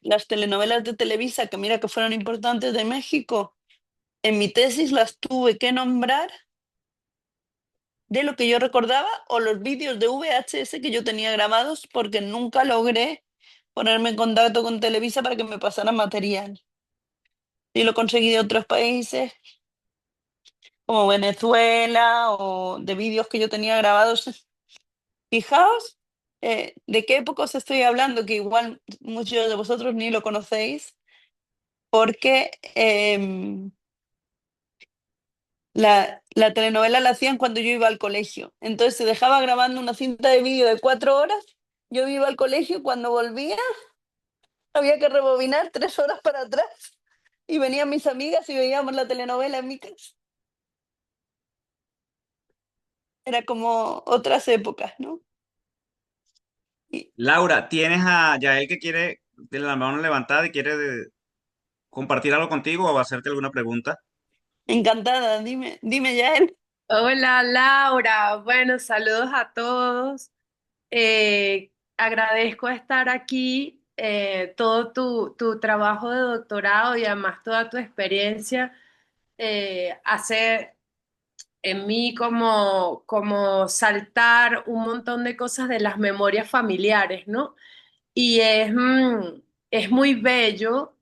las telenovelas de Televisa, que mira que fueron importantes de México, en mi tesis las tuve que nombrar de lo que yo recordaba o los vídeos de VHS que yo tenía grabados porque nunca logré ponerme en contacto con Televisa para que me pasaran material. Y lo conseguí de otros países como Venezuela o de vídeos que yo tenía grabados. Fijaos de qué época os estoy hablando, que igual muchos de vosotros ni lo conocéis, porque la telenovela la hacían cuando yo iba al colegio. Entonces se dejaba grabando una cinta de vídeo de 4 horas. Yo iba al colegio, cuando volvía había que rebobinar 3 horas para atrás. Y venían mis amigas y veíamos la telenovela en mi casa. Era como otras épocas, ¿no? Y Laura, tienes a Yael que quiere de la mano levantada y quiere compartir algo contigo o hacerte alguna pregunta. encantada, dime ya él. Hola Laura, bueno, saludos a todos. Agradezco estar aquí, todo tu trabajo de doctorado y además toda tu experiencia hace en mí como saltar un montón de cosas de las memorias familiares, ¿no? Y es muy bello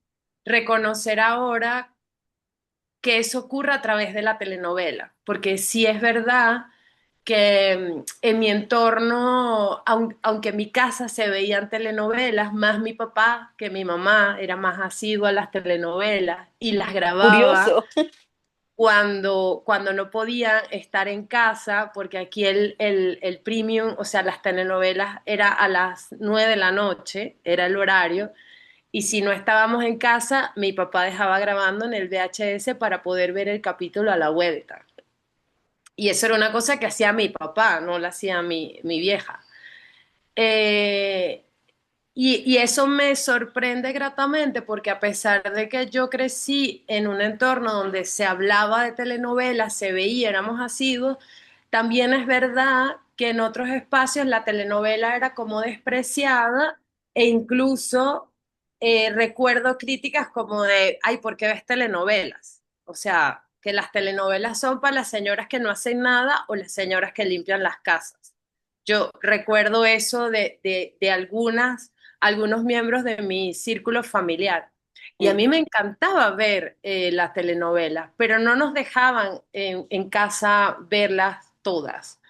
reconocer ahora que eso ocurra a través de la telenovela, porque sí es verdad que en mi entorno, aunque en mi casa se veían telenovelas, más mi papá que mi mamá era más asiduo a las telenovelas y las grababa Curioso. cuando no podía estar en casa, porque aquí el premium, o sea, las telenovelas era a las 9 de la noche, era el horario, y si no estábamos en casa, mi papá dejaba grabando en el VHS para poder ver el capítulo a la vuelta. Y eso era una cosa que hacía mi papá, no la hacía mi vieja. Eh, y eso me sorprende gratamente porque a pesar de que yo crecí en un entorno donde se hablaba de telenovelas, se veía, éramos asiduos, también es verdad que en otros espacios la telenovela era como despreciada e incluso recuerdo críticas como de, ay, ¿por qué ves telenovelas? O sea, que las telenovelas son para las señoras que no hacen nada o las señoras que limpian las casas. Yo recuerdo eso de algunos miembros de mi círculo familiar. Y a mí me encantaba ver las telenovelas, pero no nos dejaban en casa verlas todas.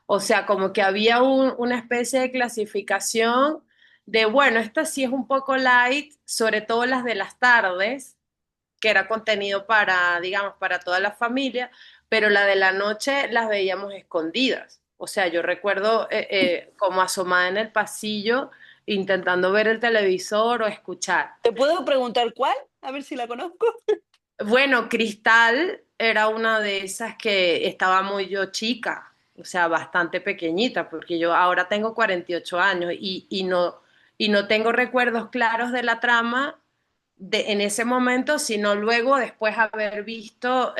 O sea, como que había una especie de clasificación de, bueno, esta sí es un poco light, sobre todo las de las tardes, que era contenido para, digamos, para toda la familia, pero la de la noche las veíamos escondidas. O sea, yo recuerdo como asomada en el pasillo, intentando ver el televisor o escuchar. ¿Te puedo preguntar cuál? A ver si la conozco. Bueno, Cristal era una de esas que estaba muy yo chica, o sea, bastante pequeñita, porque yo ahora tengo 48 años y no tengo recuerdos claros de la trama en ese momento, sino luego después haber visto,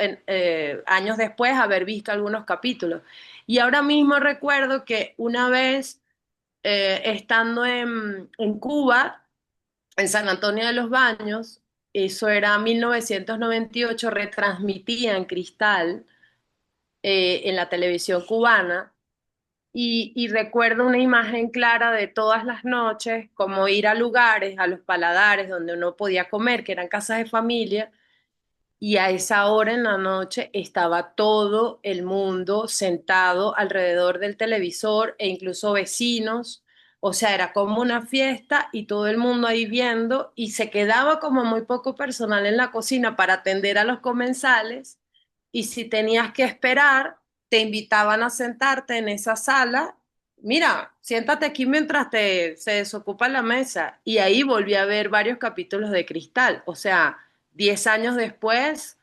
años después, haber visto algunos capítulos. Y ahora mismo recuerdo que una vez estando en Cuba, en San Antonio de los Baños, eso era 1998, retransmitía en Cristal en la televisión cubana. Y recuerdo una imagen clara de todas las noches, como ir a lugares, a los paladares donde uno podía comer, que eran casas de familia, y a esa hora en la noche estaba todo el mundo sentado alrededor del televisor e incluso vecinos. O sea, era como una fiesta y todo el mundo ahí viendo y se quedaba como muy poco personal en la cocina para atender a los comensales. Y si tenías que esperar, te invitaban a sentarte en esa sala. Mira, siéntate aquí mientras se desocupa la mesa. Y ahí volví a ver varios capítulos de Cristal. O sea, 10 años después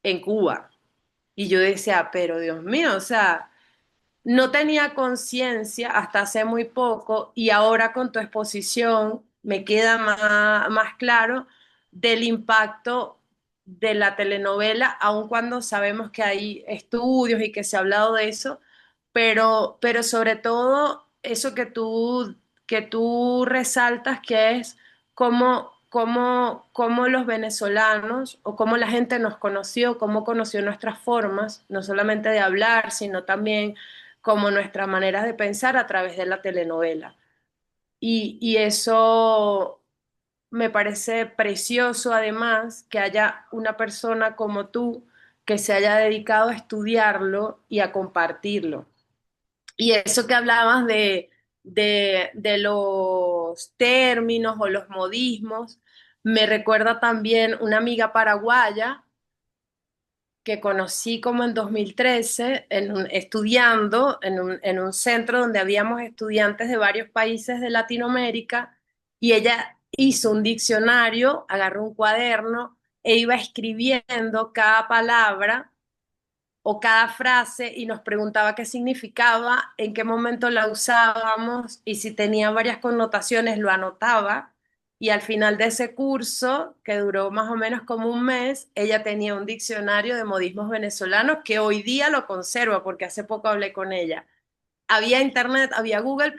en Cuba. Y yo decía, pero Dios mío, o sea, no tenía conciencia hasta hace muy poco y ahora con tu exposición me queda más claro del impacto de la telenovela, aun cuando sabemos que hay estudios y que se ha hablado de eso, pero sobre todo eso que tú resaltas, que es cómo los venezolanos o cómo la gente nos conoció, cómo conoció nuestras formas, no solamente de hablar, sino también como nuestras maneras de pensar a través de la telenovela. Y eso me parece precioso, además, que haya una persona como tú que se haya dedicado a estudiarlo y a compartirlo. Y eso que hablabas de los términos o los modismos, me recuerda también una amiga paraguaya que conocí como en 2013, estudiando en un centro donde habíamos estudiantes de varios países de Latinoamérica, y ella hizo un diccionario, agarró un cuaderno e iba escribiendo cada palabra o cada frase y nos preguntaba qué significaba, en qué momento la usábamos y si tenía varias connotaciones lo anotaba. Y al final de ese curso, que duró más o menos como un mes, ella tenía un diccionario de modismos venezolanos que hoy día lo conserva porque hace poco hablé con ella. Había internet, había Google,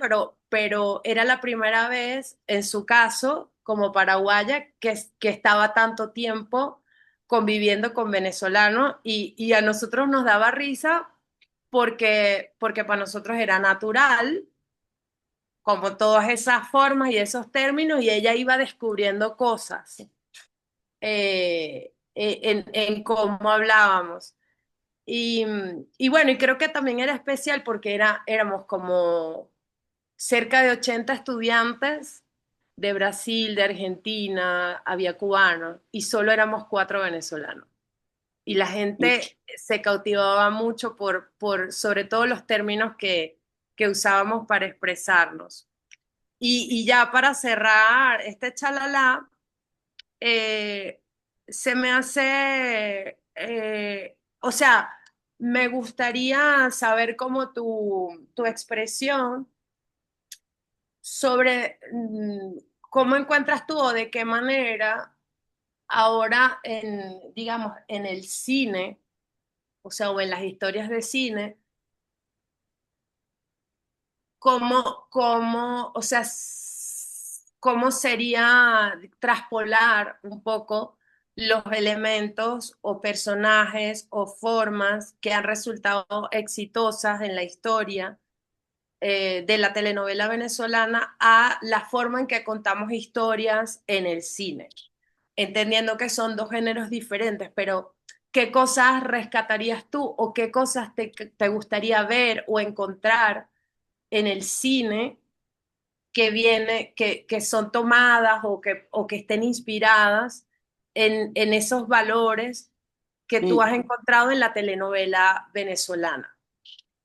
pero era la primera vez, en su caso, como paraguaya, que estaba tanto tiempo conviviendo con venezolanos y a nosotros nos daba risa porque para nosotros era natural, como todas esas formas y esos términos, y ella iba descubriendo cosas en cómo hablábamos. Y bueno, y creo que también era especial porque éramos como cerca de 80 estudiantes de Brasil, de Argentina, había cubanos, y solo éramos 4 venezolanos. Y la gente se cautivaba mucho sobre todo los términos que usábamos para expresarnos. Y ya para cerrar este chalala, eh, se me hace, o sea, me gustaría saber cómo tu expresión sobre cómo encuentras tú o de qué manera ahora digamos, en el cine, o sea, o en las historias de cine, o sea, cómo sería traspolar un poco los elementos o personajes o formas que han resultado exitosas en la historia de la telenovela venezolana a la forma en que contamos historias en el cine, entendiendo que son dos géneros diferentes, pero ¿qué cosas rescatarías tú o qué cosas te gustaría ver o encontrar en el cine que son tomadas o que estén inspiradas en esos valores que tú Mm. has encontrado en la telenovela venezolana?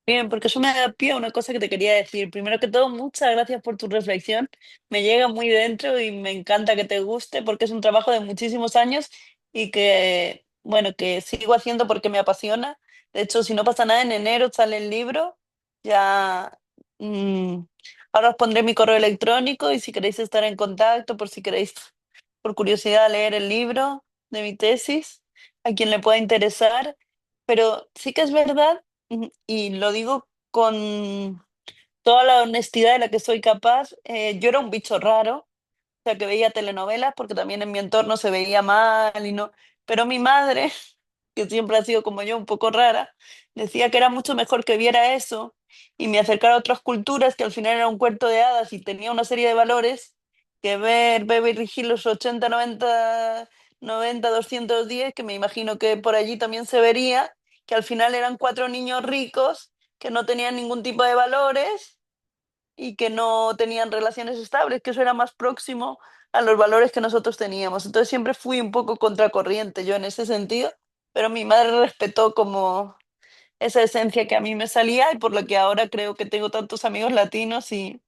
Bien, porque eso me da pie a una cosa que te quería decir. Primero que todo, muchas gracias por tu reflexión. Me llega muy dentro y me encanta que te guste porque es un trabajo de muchísimos años y que, bueno, que sigo haciendo porque me apasiona. De hecho, si no pasa nada, en enero sale el libro. Ya, mm, ahora os pondré mi correo electrónico y si queréis estar en contacto, por si queréis, por curiosidad, leer el libro de mi tesis, a quien le pueda interesar. Pero sí que es verdad. Y lo digo toda la honestidad de la que soy capaz. Yo era un bicho raro, o sea, que veía telenovelas porque también en mi entorno se veía mal y no. Pero mi madre, que siempre ha sido como yo, un poco rara, decía que era mucho mejor que viera eso y me acercara a otras culturas, que al final era un cuento de hadas y tenía una serie de valores, que ver Beverly Hills los 80 90 210, que me imagino que por allí también se vería, que al final eran cuatro niños ricos que no tenían ningún tipo de valores y que no tenían relaciones estables, que eso era más próximo a los valores que nosotros teníamos. Entonces siempre fui un poco contracorriente yo en ese sentido, pero mi madre respetó como esa esencia que a mí me salía y por lo que ahora creo que tengo tantos amigos latinos y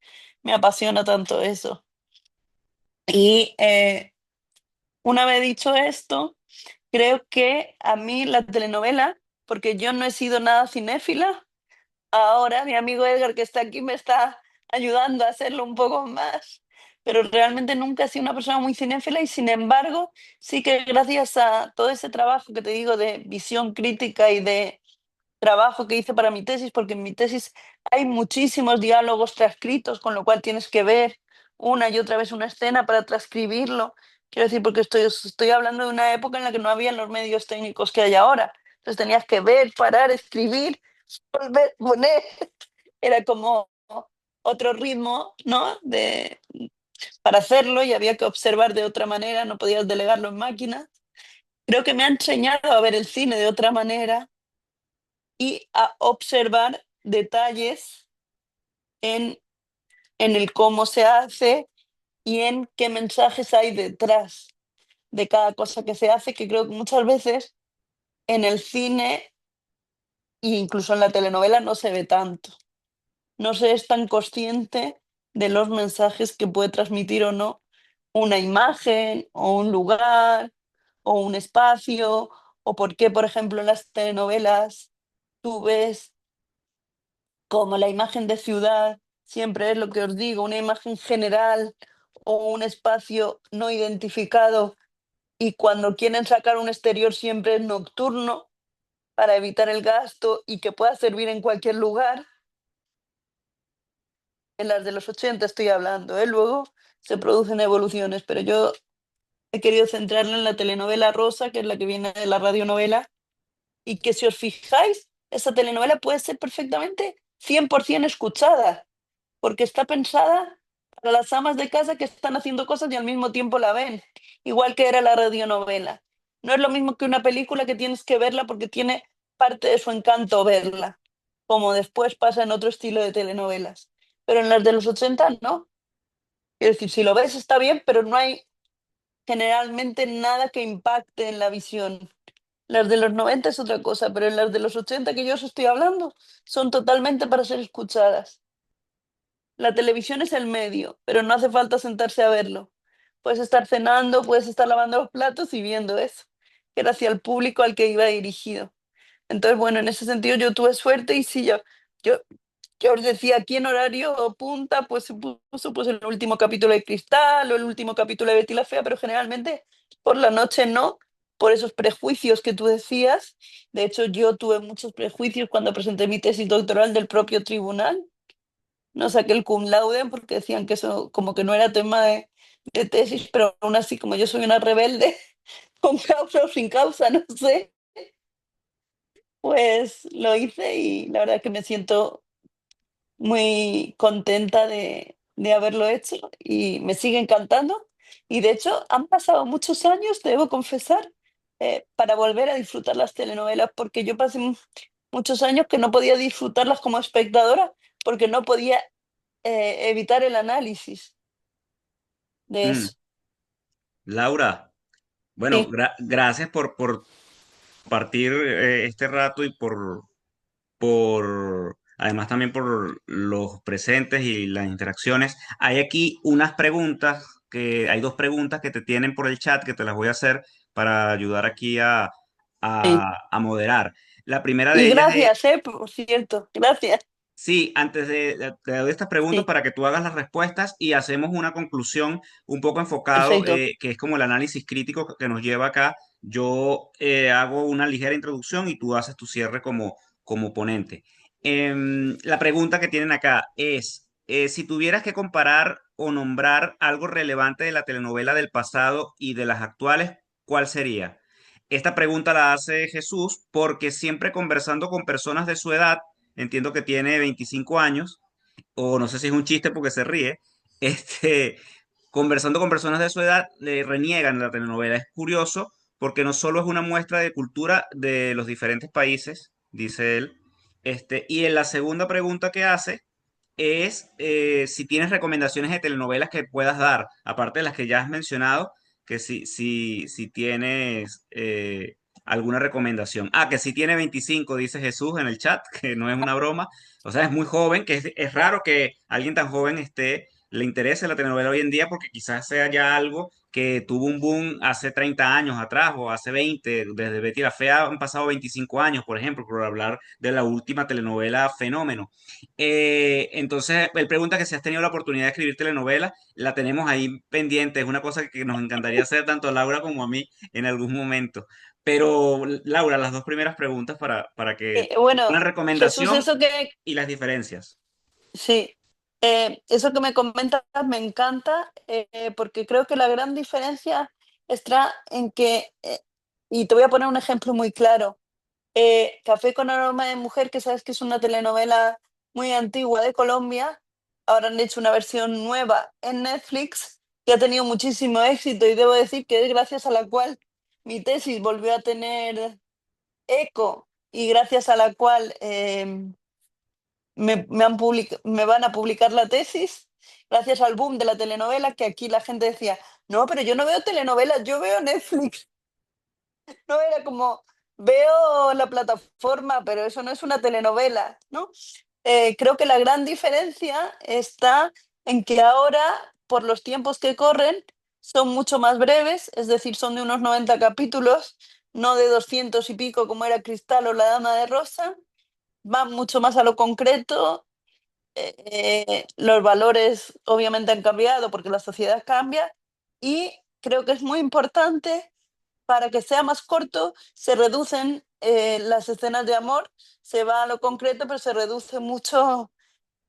me apasiona tanto eso. Y una vez dicho esto, creo que a mí la telenovela, porque yo no he sido nada cinéfila, ahora mi amigo Edgar, que está aquí, me está ayudando a hacerlo un poco más, pero realmente nunca he sido una persona muy cinéfila y sin embargo, sí que gracias a todo ese trabajo que te digo de visión crítica y de trabajo que hice para mi tesis, porque en mi tesis hay muchísimos diálogos transcritos, con lo cual tienes que ver una y otra vez una escena para transcribirlo. Quiero decir, porque estoy hablando de una época en la que no había los medios técnicos que hay ahora. Entonces tenías que ver, parar, escribir, volver, poner. Era como otro ritmo, ¿no? Para hacerlo y había que observar de otra manera, no podías delegarlo en máquinas. Creo que me ha enseñado a ver el cine de otra manera y a observar detalles en, en el cómo se hace y en qué mensajes hay detrás de cada cosa que se hace, que creo que muchas veces en el cine e incluso en la telenovela no se ve tanto. No se es tan consciente de los mensajes que puede transmitir o no una imagen o un lugar o un espacio, o por qué, por ejemplo, en las telenovelas tú ves como la imagen de ciudad siempre es lo que os digo, una imagen general o un espacio no identificado y cuando quieren sacar un exterior siempre es nocturno para evitar el gasto y que pueda servir en cualquier lugar. En las de los 80 estoy hablando, ¿eh? Luego se producen evoluciones, pero yo he querido centrarla en la telenovela Rosa, que es la que viene de la radionovela, y que si os fijáis, esa telenovela puede ser perfectamente 100% escuchada, porque está pensada para las amas de casa que están haciendo cosas y al mismo tiempo la ven, igual que era la radionovela. No es lo mismo que una película que tienes que verla porque tiene parte de su encanto verla, como después pasa en otro estilo de telenovelas. Pero en las de los 80 no. Es decir, si lo ves está bien, pero no hay generalmente nada que impacte en la visión. Las de los 90 es otra cosa, pero en las de los 80 que yo os estoy hablando son totalmente para ser escuchadas. La televisión es el medio, pero no hace falta sentarse a verlo. Puedes estar cenando, puedes estar lavando los platos y viendo eso, que era hacia el público al que iba dirigido. Entonces, bueno, en ese sentido yo tuve suerte y sí, yo, yo os decía aquí en horario punta, pues se puso pues, el último capítulo de Cristal o el último capítulo de Betty la Fea, pero generalmente por la noche no, por esos prejuicios que tú decías. De hecho, yo tuve muchos prejuicios cuando presenté mi tesis doctoral del propio tribunal. No saqué el cum laude porque decían que eso como que no era tema de tesis, pero aún así, como yo soy una rebelde, con causa o sin causa, no sé, pues lo hice y la verdad que me siento muy contenta de haberlo hecho y me sigue encantando. Y de hecho, han pasado muchos años, debo confesar, para volver a disfrutar las telenovelas, porque yo pasé muchos años que no podía disfrutarlas como espectadora, porque no podía evitar el análisis de Mm, eso. Laura, bueno, Sí, gracias por compartir este rato y además también por los presentes y las interacciones. Hay aquí hay dos preguntas que te tienen por el chat que te las voy a hacer para ayudar aquí sí. a moderar. La primera de Y ellas es, gracias, por cierto, gracias. sí, antes te doy estas preguntas Sí, para que tú hagas las respuestas y hacemos una conclusión un poco enfocado, perfecto. que es como el análisis crítico que nos lleva acá. Yo hago una ligera introducción y tú haces tu cierre como ponente. La pregunta que tienen acá es, si tuvieras que comparar o nombrar algo relevante de la telenovela del pasado y de las actuales, ¿cuál sería? Esta pregunta la hace Jesús porque siempre conversando con personas de su edad, entiendo que tiene 25 años, o no sé si es un chiste porque se ríe, este, conversando con personas de su edad, le reniegan la telenovela. Es curioso porque no solo es una muestra de cultura de los diferentes países, dice él, y en la segunda pregunta que hace es si tienes recomendaciones de telenovelas que puedas dar, aparte de las que ya has mencionado, que si tienes alguna recomendación. Ah, que si tiene 25 dice Jesús en el chat, que no es una broma. O sea, es muy joven, que es raro que alguien tan joven le interese la telenovela hoy en día porque quizás sea ya algo que tuvo un boom hace 30 años atrás o hace 20, desde Betty la Fea han pasado 25 años, por ejemplo, por hablar de la última telenovela Fenómeno. Entonces, él pregunta que si has tenido la oportunidad de escribir telenovela, la tenemos ahí pendiente, es una cosa que nos encantaría hacer tanto a Laura como a mí en algún momento. Pero, Laura, las dos primeras preguntas para que una Bueno, Jesús, recomendación eso que y las diferencias. sí, eso que me comentas me encanta, porque creo que la gran diferencia está en que, y te voy a poner un ejemplo muy claro. Café con aroma de mujer, que sabes que es una telenovela muy antigua de Colombia, ahora han hecho una versión nueva en Netflix que ha tenido muchísimo éxito y debo decir que es gracias a la cual mi tesis volvió a tener eco y gracias a la cual me van a publicar la tesis, gracias al boom de la telenovela, que aquí la gente decía, no, pero yo no veo telenovelas, yo veo Netflix. No era como, veo la plataforma, pero eso no es una telenovela, ¿no? Creo que la gran diferencia está en que ahora, por los tiempos que corren, son mucho más breves, es decir, son de unos 90 capítulos, no de 200 y pico como era Cristal o La Dama de Rosa, van mucho más a lo concreto. Los valores obviamente han cambiado porque la sociedad cambia y creo que es muy importante para que sea más corto, se reducen las escenas de amor, se va a lo concreto, pero se reduce mucho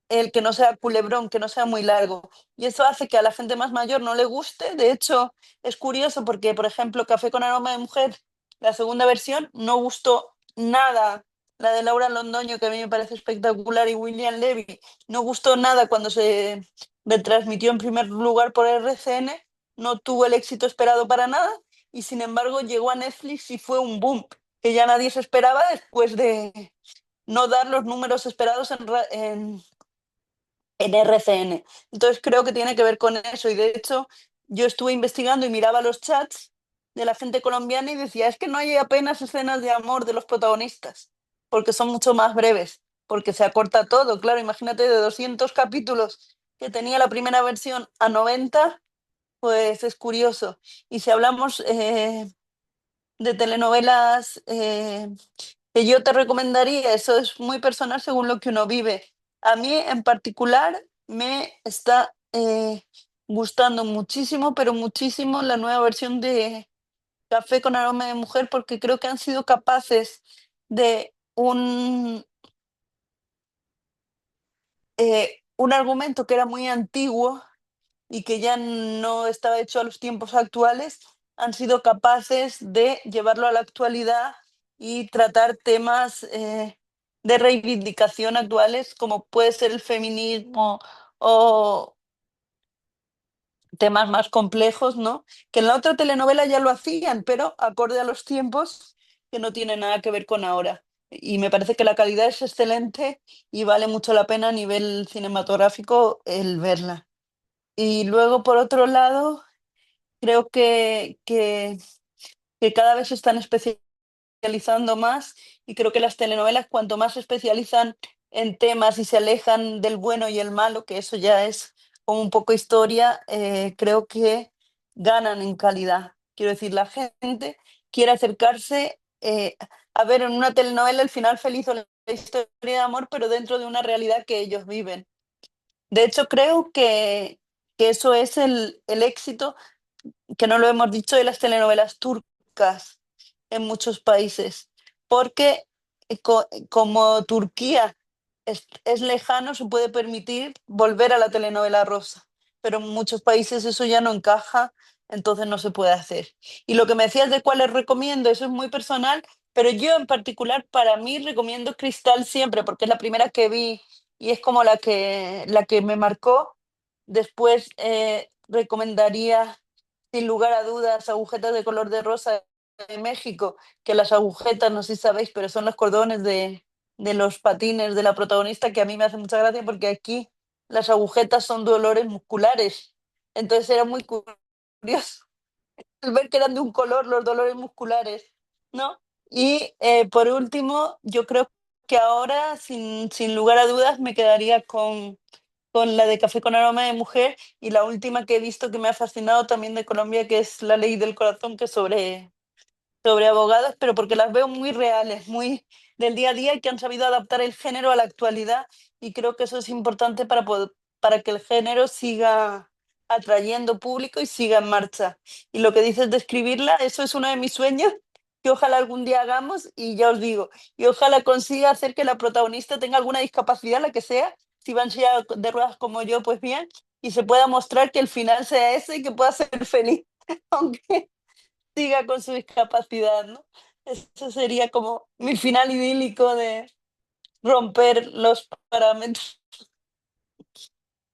el que no sea culebrón, que no sea muy largo. Y eso hace que a la gente más mayor no le guste. De hecho, es curioso porque, por ejemplo, Café con aroma de mujer, la segunda versión, no gustó nada. La de Laura Londoño, que a mí me parece espectacular, y William Levy, no gustó nada cuando se retransmitió en primer lugar por RCN, no tuvo el éxito esperado para nada, y sin embargo llegó a Netflix y fue un boom que ya nadie se esperaba después de no dar los números esperados en RCN. Entonces creo que tiene que ver con eso y de hecho yo estuve investigando y miraba los chats de la gente colombiana y decía, es que no hay apenas escenas de amor de los protagonistas, porque son mucho más breves, porque se acorta todo, claro, imagínate de 200 capítulos que tenía la primera versión a 90, pues es curioso. Y si hablamos de telenovelas que yo te recomendaría, eso es muy personal según lo que uno vive. A mí en particular me está gustando muchísimo, pero muchísimo la nueva versión de Café con aroma de mujer porque creo que han sido capaces de un argumento que era muy antiguo y que ya no estaba hecho a los tiempos actuales, han sido capaces de llevarlo a la actualidad y tratar temas de reivindicación actuales, como puede ser el feminismo o temas más complejos, ¿no? Que en la otra telenovela ya lo hacían, pero acorde a los tiempos que no tiene nada que ver con ahora. Y me parece que la calidad es excelente y vale mucho la pena a nivel cinematográfico el verla. Y luego, por otro lado, creo que cada vez se están especializando más y creo que las telenovelas, cuanto más se especializan en temas y se alejan del bueno y el malo, que eso ya es como un poco historia, creo que ganan en calidad. Quiero decir, la gente quiere acercarse a ver en una telenovela el final feliz o la historia de amor, pero dentro de una realidad que ellos viven. De hecho, creo que eso es el éxito, que no lo hemos dicho, de las telenovelas turcas en muchos países, porque como Turquía es lejano, se puede permitir volver a la telenovela rosa, pero en muchos países eso ya no encaja, entonces no se puede hacer. Y lo que me decías de cuáles recomiendo, eso es muy personal, pero yo en particular para mí recomiendo Cristal siempre, porque es la primera que vi y es como la que me marcó. Después recomendaría, sin lugar a dudas, Agujetas de color de rosa de México, que las agujetas, no sé si sabéis, pero son los cordones de los patines de la protagonista, que a mí me hace mucha gracia porque aquí las agujetas son dolores musculares. Entonces era muy curioso el ver que eran de un color los dolores musculares, ¿no? Y por último, yo creo que ahora, sin lugar a dudas, me quedaría con la de Café con aroma de mujer y la última que he visto que me ha fascinado también de Colombia, que es La ley del corazón, que es sobre abogadas, pero porque las veo muy reales, muy del día a día y que han sabido adaptar el género a la actualidad y creo que eso es importante para que el género siga atrayendo público y siga en marcha. Y lo que dices de escribirla, eso es uno de mis sueños que ojalá algún día hagamos y ya os digo, y ojalá consiga hacer que la protagonista tenga alguna discapacidad, la que sea, si va en silla de ruedas como yo, pues bien, y se pueda mostrar que el final sea ese y que pueda ser feliz, aunque siga con su discapacidad, ¿no? Eso sería como mi final idílico de romper los parámetros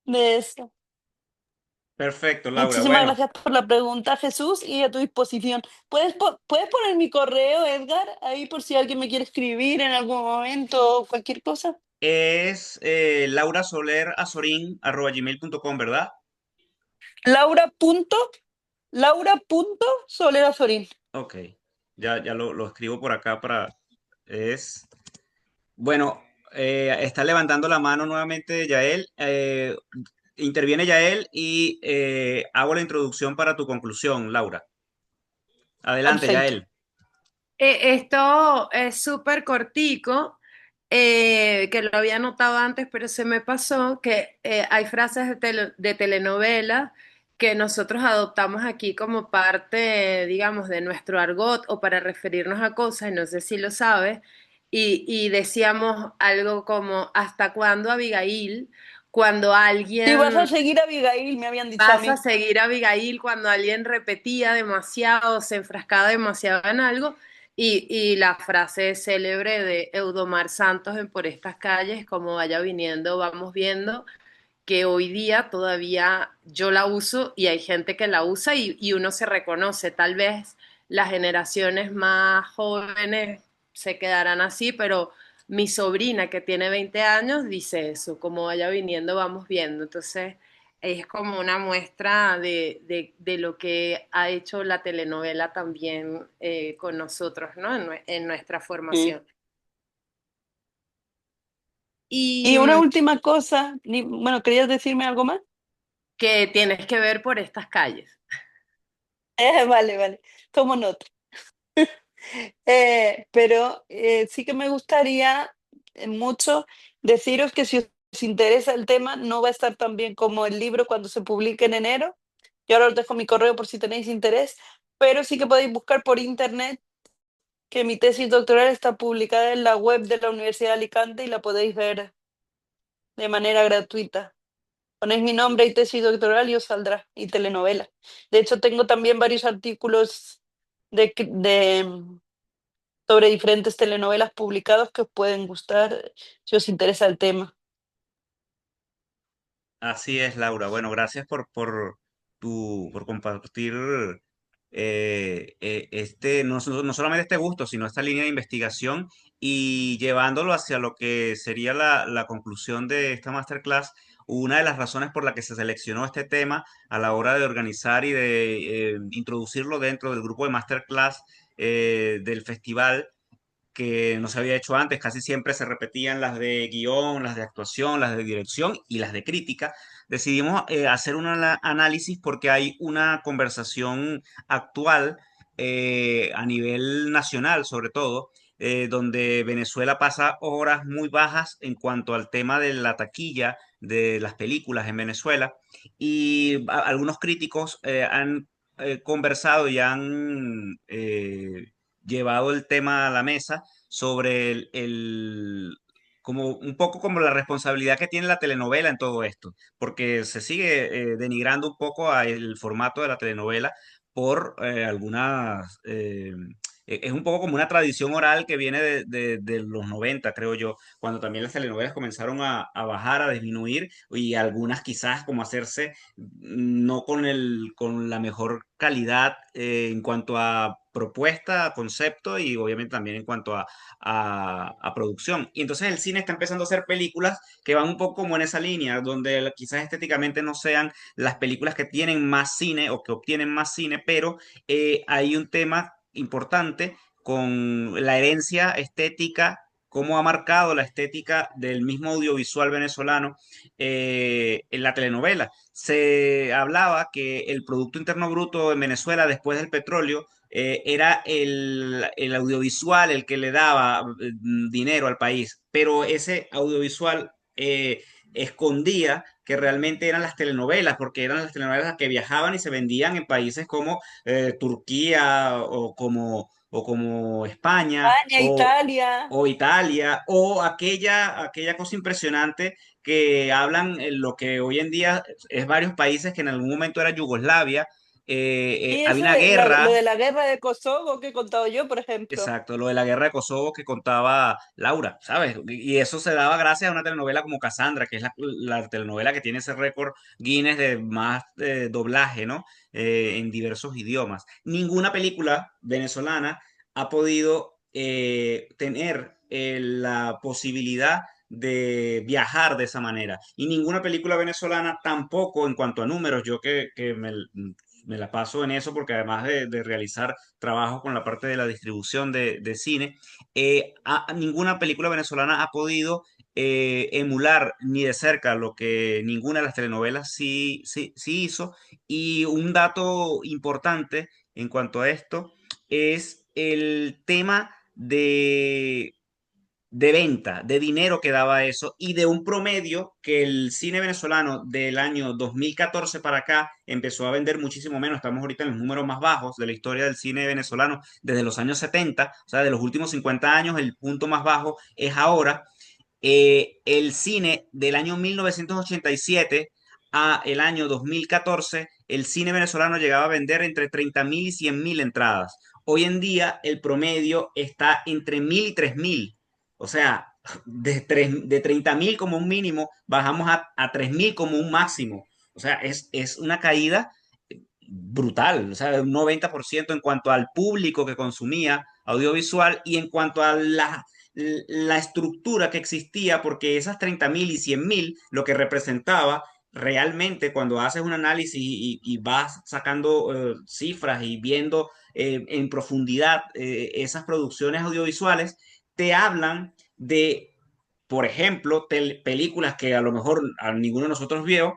de eso. Perfecto, Laura. Muchísimas Bueno, gracias por la pregunta, Jesús, y a tu disposición. ¿Puedes poner mi correo, Edgar, ahí por si alguien me quiere escribir en algún momento o cualquier cosa? es laurasolerazorin@gmail.com, ¿verdad? Laura punto, Laura punto Soler Azorín. Ok, ya lo escribo por acá para... Es... Bueno, está levantando la mano nuevamente Yael. Interviene Yael y hago la introducción para tu conclusión, Laura. Adelante, Perfecto. Yael. Esto es súper cortico, que lo había notado antes, pero se me pasó que hay frases de telenovela que nosotros adoptamos aquí como parte, digamos, de nuestro argot o para referirnos a cosas, y no sé si lo sabes, y decíamos algo como, ¿hasta cuándo, Abigail? Cuando Si vas a alguien seguir a Abigail, me habían dicho a Vas a mí. seguir a Abigail cuando alguien repetía demasiado, se enfrascaba demasiado en algo. Y la frase célebre de Eudomar Santos en Por estas calles, como vaya viniendo, vamos viendo, que hoy día todavía yo la uso y hay gente que la usa y uno se reconoce. Tal vez las generaciones más jóvenes se quedarán así, pero mi sobrina que tiene 20 años dice eso, como vaya viniendo, vamos viendo. Entonces es como una muestra de lo que ha hecho la telenovela también con nosotros, ¿no? En nuestra Mm. formación. Y Y una última cosa, bueno, ¿querías decirme algo más? que tienes que ver Por estas calles. Vale, vale, tomo nota. Pero sí que me gustaría mucho deciros que si os interesa el tema, no va a estar tan bien como el libro cuando se publique en enero. Yo ahora os dejo mi correo por si tenéis interés, pero sí que podéis buscar por internet que mi tesis doctoral está publicada en la web de la Universidad de Alicante y la podéis ver de manera gratuita. Ponéis mi nombre y tesis doctoral y os saldrá, y telenovela. De hecho, tengo también varios artículos de sobre diferentes telenovelas publicados que os pueden gustar si os interesa el tema. Así es, Laura. Bueno, gracias por compartir no solamente este gusto, sino esta línea de investigación y llevándolo hacia lo que sería la conclusión de esta masterclass. Una de las razones por la que se seleccionó este tema a la hora de organizar y de introducirlo dentro del grupo de masterclass del festival que no se había hecho antes, casi siempre se repetían las de guión, las de actuación, las de dirección y las de crítica. Decidimos hacer un análisis porque hay una conversación actual a nivel nacional, sobre todo, donde Venezuela pasa horas muy bajas en cuanto al tema de la taquilla de las películas en Venezuela y algunos críticos han conversado y han llevado el tema a la mesa sobre como un poco como la responsabilidad que tiene la telenovela en todo esto, porque se sigue denigrando un poco a el formato de la telenovela por algunas... es un poco como una tradición oral que viene de los 90, creo yo, cuando también las telenovelas comenzaron a bajar, a disminuir, y algunas quizás como hacerse no con la mejor calidad en cuanto a propuesta, concepto y obviamente también en cuanto a producción. Y entonces el cine está empezando a hacer películas que van un poco como en esa línea, donde quizás estéticamente no sean las películas que tienen más cine o que obtienen más cine, pero hay un tema importante con la herencia estética, cómo ha marcado la estética del mismo audiovisual venezolano en la telenovela. Se hablaba que el Producto Interno Bruto en Venezuela después del petróleo era el audiovisual el que le daba dinero al país, pero ese audiovisual escondía que realmente eran las telenovelas, porque eran las telenovelas las que viajaban y se vendían en países como Turquía o como España España, Italia. o Italia, o aquella cosa impresionante que hablan en lo que hoy en día es varios países que en algún momento era Yugoslavia. Y Había eso una de lo guerra. de la guerra de Kosovo que he contado yo, por ejemplo. Exacto, lo de la guerra de Kosovo que contaba Laura, ¿sabes? Y eso se daba gracias a una telenovela como Cassandra, que es la telenovela que tiene ese récord Guinness de más doblaje, ¿no? En diversos idiomas. Ninguna película venezolana ha podido tener la posibilidad de viajar de esa manera. Y ninguna película venezolana tampoco en cuanto a números, yo que me la paso en eso porque además de realizar trabajo con la parte de la distribución de cine, ninguna película venezolana ha podido emular ni de cerca lo que ninguna de las telenovelas sí hizo. Y un dato importante en cuanto a esto es el tema de venta, de dinero que daba eso y de un promedio que el cine venezolano del año 2014 para acá empezó a vender muchísimo menos. Estamos ahorita en los números más bajos de la historia del cine venezolano desde los años 70, o sea, de los últimos 50 años, el punto más bajo es ahora. El cine del año 1987 a el año 2014, el cine venezolano llegaba a vender entre 30.000 y 100.000 entradas. Hoy en día el promedio está entre 1.000 y 3.000. O sea, de 30.000 como un mínimo, bajamos a 3.000 como un máximo. O sea, es una caída brutal, o sea, un 90% en cuanto al público que consumía audiovisual y en cuanto a la estructura que existía, porque esas 30.000 y 100.000 lo que representaba realmente cuando haces un análisis y vas sacando cifras y viendo en profundidad esas producciones audiovisuales, te hablan de, por ejemplo, películas que a lo mejor a ninguno de nosotros vio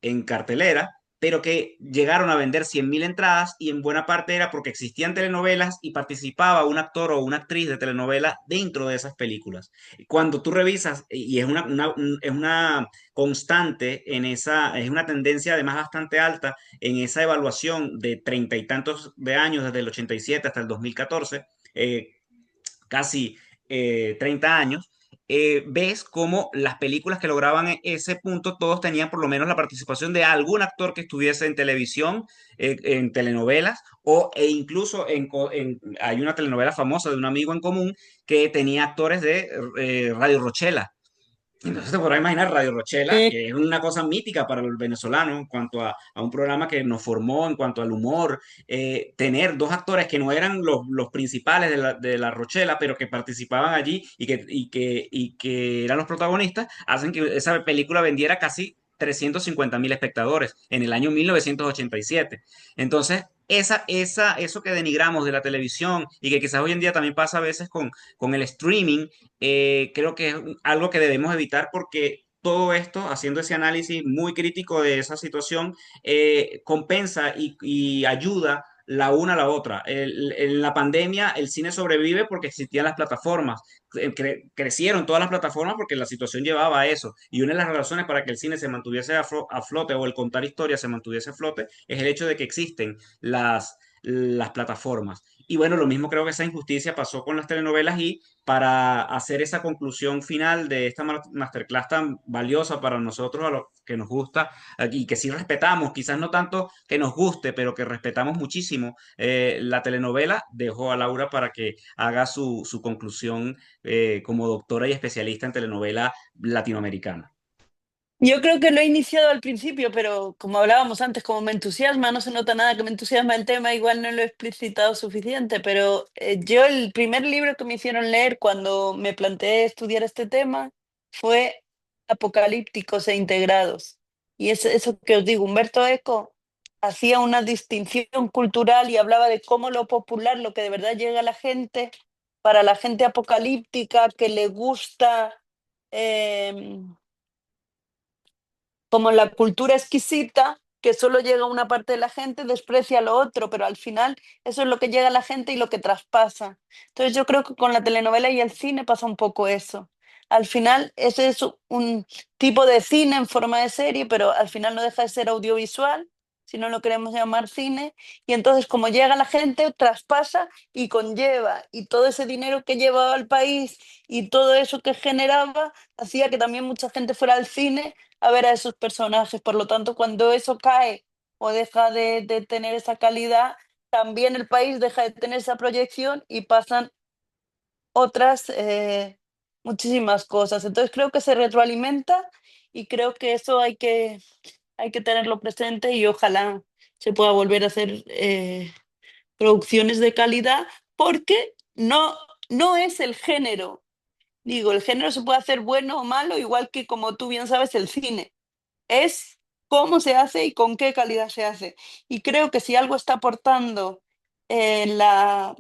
en cartelera, pero que llegaron a vender 100.000 entradas y en buena parte era porque existían telenovelas y participaba un actor o una actriz de telenovela dentro de esas películas. Cuando tú revisas, y es es una constante en esa, es una tendencia además bastante alta en esa evaluación de 30 y tantos de años, desde el 87 hasta el 2014, casi 30 años, ves como las películas que lograban ese punto, todos tenían por lo menos la participación de algún actor que estuviese en televisión, en telenovelas, e incluso hay una telenovela famosa de un amigo en común que tenía actores de Radio Rochela. Entonces te podrás imaginar Radio Rochela, Sí. que es una cosa mítica para el venezolano en cuanto a un programa que nos formó en cuanto al humor, tener dos actores que no eran los principales de la Rochela, pero que participaban allí y que eran los protagonistas, hacen que esa película vendiera casi 350.000 espectadores en el año 1987. Entonces, eso que denigramos de la televisión y que quizás hoy en día también pasa a veces con el streaming, creo que es algo que debemos evitar porque todo esto, haciendo ese análisis muy crítico de esa situación, compensa y ayuda la una a la otra. En la pandemia el cine sobrevive porque existían las plataformas, crecieron todas las plataformas porque la situación llevaba a eso. Y una de las razones para que el cine se mantuviese a flote o el contar historias se mantuviese a flote es el hecho de que existen las plataformas. Y bueno, lo mismo creo que esa injusticia pasó con las telenovelas y para hacer esa conclusión final de esta masterclass tan valiosa para nosotros, a los que nos gusta y que sí respetamos, quizás no tanto que nos guste, pero que respetamos muchísimo la telenovela, dejo a Laura para que haga su conclusión como doctora y especialista en telenovela latinoamericana. Yo creo que lo he iniciado al principio, pero como hablábamos antes, como me entusiasma, no se nota nada que me entusiasma el tema, igual no lo he explicitado suficiente, pero yo el primer libro que me hicieron leer cuando me planteé estudiar este tema fue Apocalípticos e Integrados. Y es eso que os digo, Humberto Eco hacía una distinción cultural y hablaba de cómo lo popular, lo que de verdad llega a la gente, para la gente apocalíptica que le gusta... em, como la cultura exquisita, que solo llega a una parte de la gente, desprecia lo otro, pero al final eso es lo que llega a la gente y lo que traspasa. Entonces yo creo que con la telenovela y el cine pasa un poco eso. Al final ese es un tipo de cine en forma de serie, pero al final no deja de ser audiovisual, si no lo queremos llamar cine, y entonces como llega a la gente, traspasa y conlleva, y todo ese dinero que llevaba al país y todo eso que generaba, hacía que también mucha gente fuera al cine a ver a esos personajes. Por lo tanto, cuando eso cae o deja de tener esa calidad, también el país deja de tener esa proyección y pasan otras muchísimas cosas. Entonces creo que se retroalimenta y creo que eso hay que tenerlo presente y ojalá se pueda volver a hacer producciones de calidad porque no es el género. Digo, el género se puede hacer bueno o malo, igual que como tú bien sabes, el cine es cómo se hace y con qué calidad se hace. Y creo que si algo está aportando en la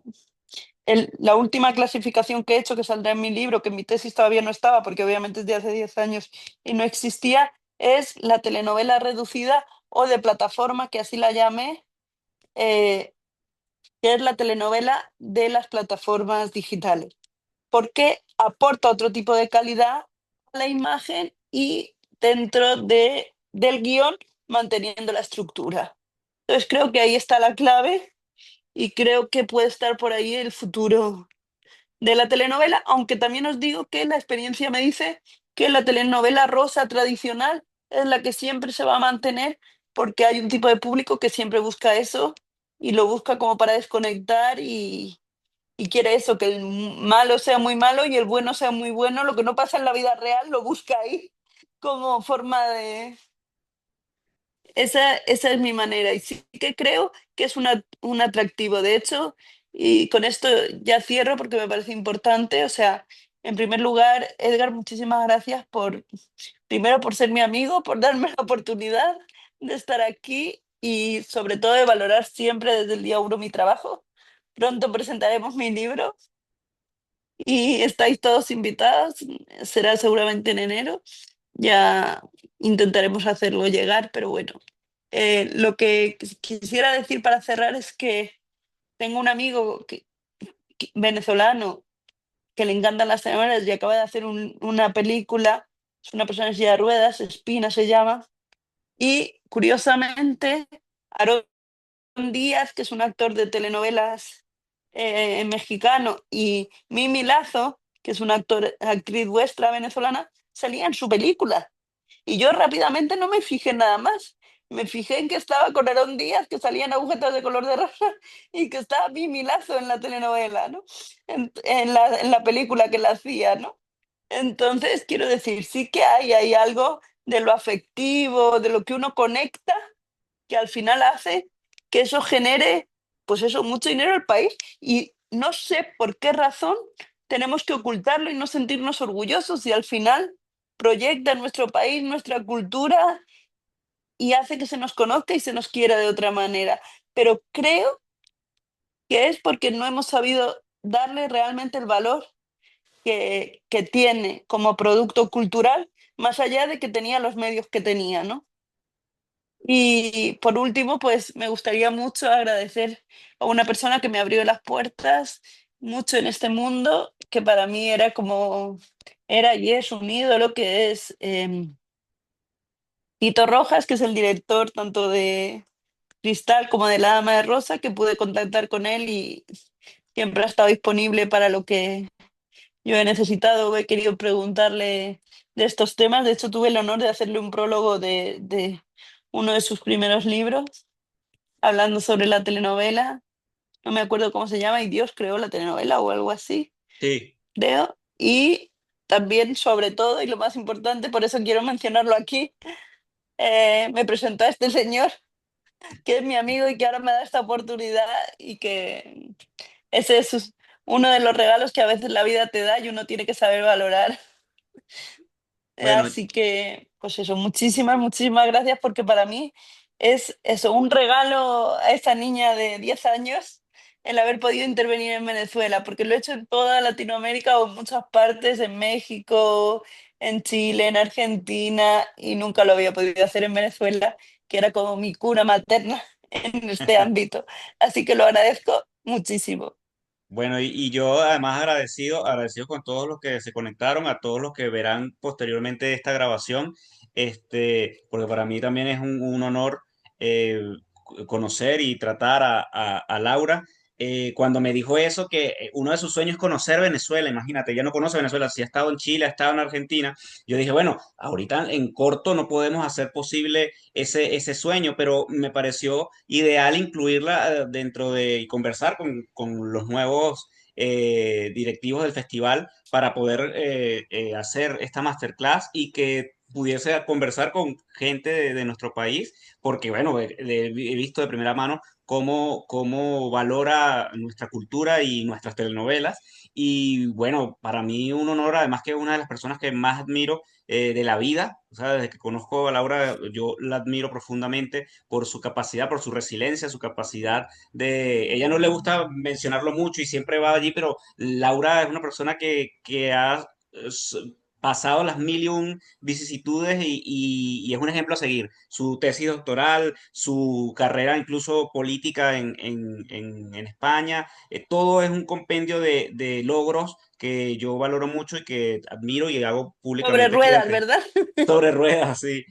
última clasificación que he hecho, que saldrá en mi libro, que en mi tesis todavía no estaba, porque obviamente es de hace 10 años y no existía, es la telenovela reducida o de plataforma, que así la llamé, eh, que es la telenovela de las plataformas digitales porque aporta otro tipo de calidad a la imagen y dentro del guión manteniendo la estructura. Entonces creo que ahí está la clave y creo que puede estar por ahí el futuro de la telenovela, aunque también os digo que la experiencia me dice que la telenovela rosa tradicional es la que siempre se va a mantener porque hay un tipo de público que siempre busca eso y lo busca como para desconectar y quiere eso, que el malo sea muy malo y el bueno sea muy bueno. Lo que no pasa en la vida real lo busca ahí como forma de... Esa es mi manera y sí que creo que es un atractivo. De hecho, y con esto ya cierro porque me parece importante, o sea, en primer lugar, Edgar, muchísimas gracias primero por ser mi amigo, por darme la oportunidad de estar aquí y sobre todo de valorar siempre desde el día uno mi trabajo. Pronto presentaremos mi libro y estáis todos invitados, será seguramente en enero. Ya intentaremos hacerlo llegar, pero bueno. Lo que quisiera decir para cerrar es que tengo un amigo venezolano que le encantan las telenovelas y acaba de hacer una película, es una persona en silla de ruedas, Espina se llama, y curiosamente, Aarón Díaz, que es un actor de telenovelas mexicano, y Mimi Lazo, que es una actriz vuestra venezolana, salía en su película. Y yo rápidamente no me fijé en nada más. Me fijé en que estaba con Aarón Díaz, que salía en agujetas de color de rosa, y que estaba Mimi Lazo en la telenovela, ¿no? En la película que la hacía, ¿no? Entonces, quiero decir, sí que hay algo de lo afectivo, de lo que uno conecta que al final hace que eso genere, pues eso, mucho dinero al país. Y no sé por qué razón tenemos que ocultarlo y no sentirnos orgullosos y al final proyecta nuestro país, nuestra cultura y hace que se nos conozca y se nos quiera de otra manera. Pero creo que es porque no hemos sabido darle realmente el valor que tiene como producto cultural, más allá de que tenía los medios que tenía, ¿no? Y por último, pues me gustaría mucho agradecer a una persona que me abrió las puertas mucho en este mundo, que para mí era como, era y es un ídolo, que es Tito Rojas, que es el director tanto de Cristal como de La Dama de Rosa, que pude contactar con él siempre ha estado disponible para lo que yo he necesitado o he querido preguntarle de estos temas. De hecho, tuve el honor de hacerle un prólogo de uno de sus primeros libros, hablando sobre la telenovela. No me acuerdo cómo se llama, y Dios creó la telenovela o algo así, Sí. creo. Y también, sobre todo, y lo más importante, por eso quiero mencionarlo aquí, me presentó a este señor, que es mi amigo y que ahora me da esta oportunidad y que ese es uno de los regalos que a veces la vida te da y uno tiene que saber valorar. Bueno, Así que, pues eso, muchísimas, muchísimas gracias porque para mí es eso, un regalo a esta niña de 10 años el haber podido intervenir en Venezuela, porque lo he hecho en toda Latinoamérica o en muchas partes, en México, en Chile, en Argentina, y nunca lo había podido hacer en Venezuela, que era como mi cuna materna en este ámbito. Así que lo agradezco muchísimo. bueno, y yo además agradecido con todos los que se conectaron, a todos los que verán posteriormente esta grabación, porque para mí también es un honor conocer y tratar a Laura. Cuando me dijo eso, que uno de sus sueños es conocer Venezuela, imagínate, ella no conoce Venezuela, si ha estado en Chile, ha estado en Argentina, yo dije, bueno, ahorita en corto no podemos hacer posible ese sueño, pero me pareció ideal incluirla dentro de y conversar con los nuevos directivos del festival para poder hacer esta masterclass y que pudiese conversar con gente de nuestro país, porque bueno, he visto de primera mano cómo valora nuestra cultura y nuestras telenovelas. Y bueno, para mí un honor, además que es una de las personas que más admiro de la vida, o sea, desde que conozco a Laura, yo la admiro profundamente por su capacidad, por su resiliencia, su capacidad de... Ella no le gusta mencionarlo mucho y siempre va allí, pero Laura es una persona que ha pasado las mil y un vicisitudes y es un ejemplo a seguir. Su tesis doctoral, su carrera incluso política en España, todo es un compendio de logros que yo valoro mucho y que admiro y hago Sobre públicamente aquí ruedas, ante, ¿verdad? sobre ruedas, sí.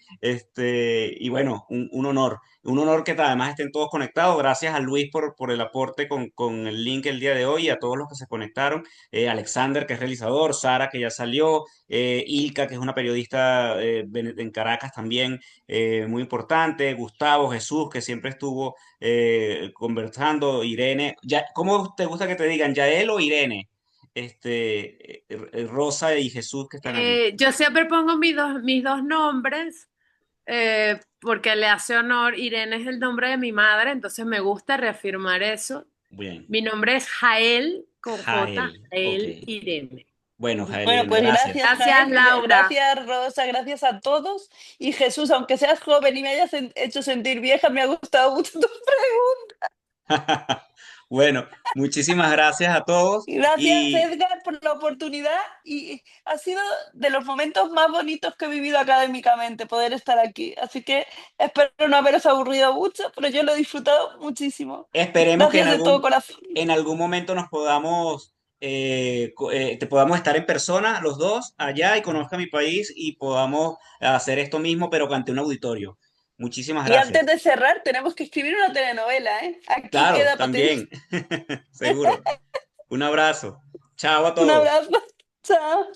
Y bueno, un honor que además estén todos conectados. Gracias a Luis por el aporte con el link el día de hoy y a todos los que se conectaron. Alexander, que es realizador, Sara, que ya salió, Ilka, que es una periodista en Caracas también muy importante, Gustavo, Jesús, que siempre estuvo conversando, Irene. Ya, ¿cómo te gusta que te digan, Yael o Irene? Rosa y Jesús que están allí. Yo siempre pongo mis dos nombres porque le hace honor. Irene es el nombre de mi madre, entonces me gusta reafirmar eso. Bien. Mi nombre es Jael con J, Jael, ok. Jael Irene. Bueno, Jael Bueno, Irene, pues gracias. gracias, Gracias, Jael, Laura. gracias, Rosa, gracias a todos. Y Jesús, aunque seas joven y me hayas hecho sentir vieja, me ha gustado mucho tu pregunta. Bueno, muchísimas gracias a todos Y gracias, y Edgar, por la oportunidad. Y ha sido de los momentos más bonitos que he vivido académicamente poder estar aquí. Así que espero no haberos aburrido mucho, pero yo lo he disfrutado muchísimo. esperemos que Gracias de todo corazón. en algún momento nos podamos, te podamos estar en persona los dos allá y conozca mi país y podamos hacer esto mismo, pero ante un auditorio. Muchísimas Y antes gracias. de cerrar, tenemos que escribir una telenovela, ¿eh? Aquí Claro, queda patente. también, seguro. Un abrazo. Chao a Un todos. abrazo. Chao.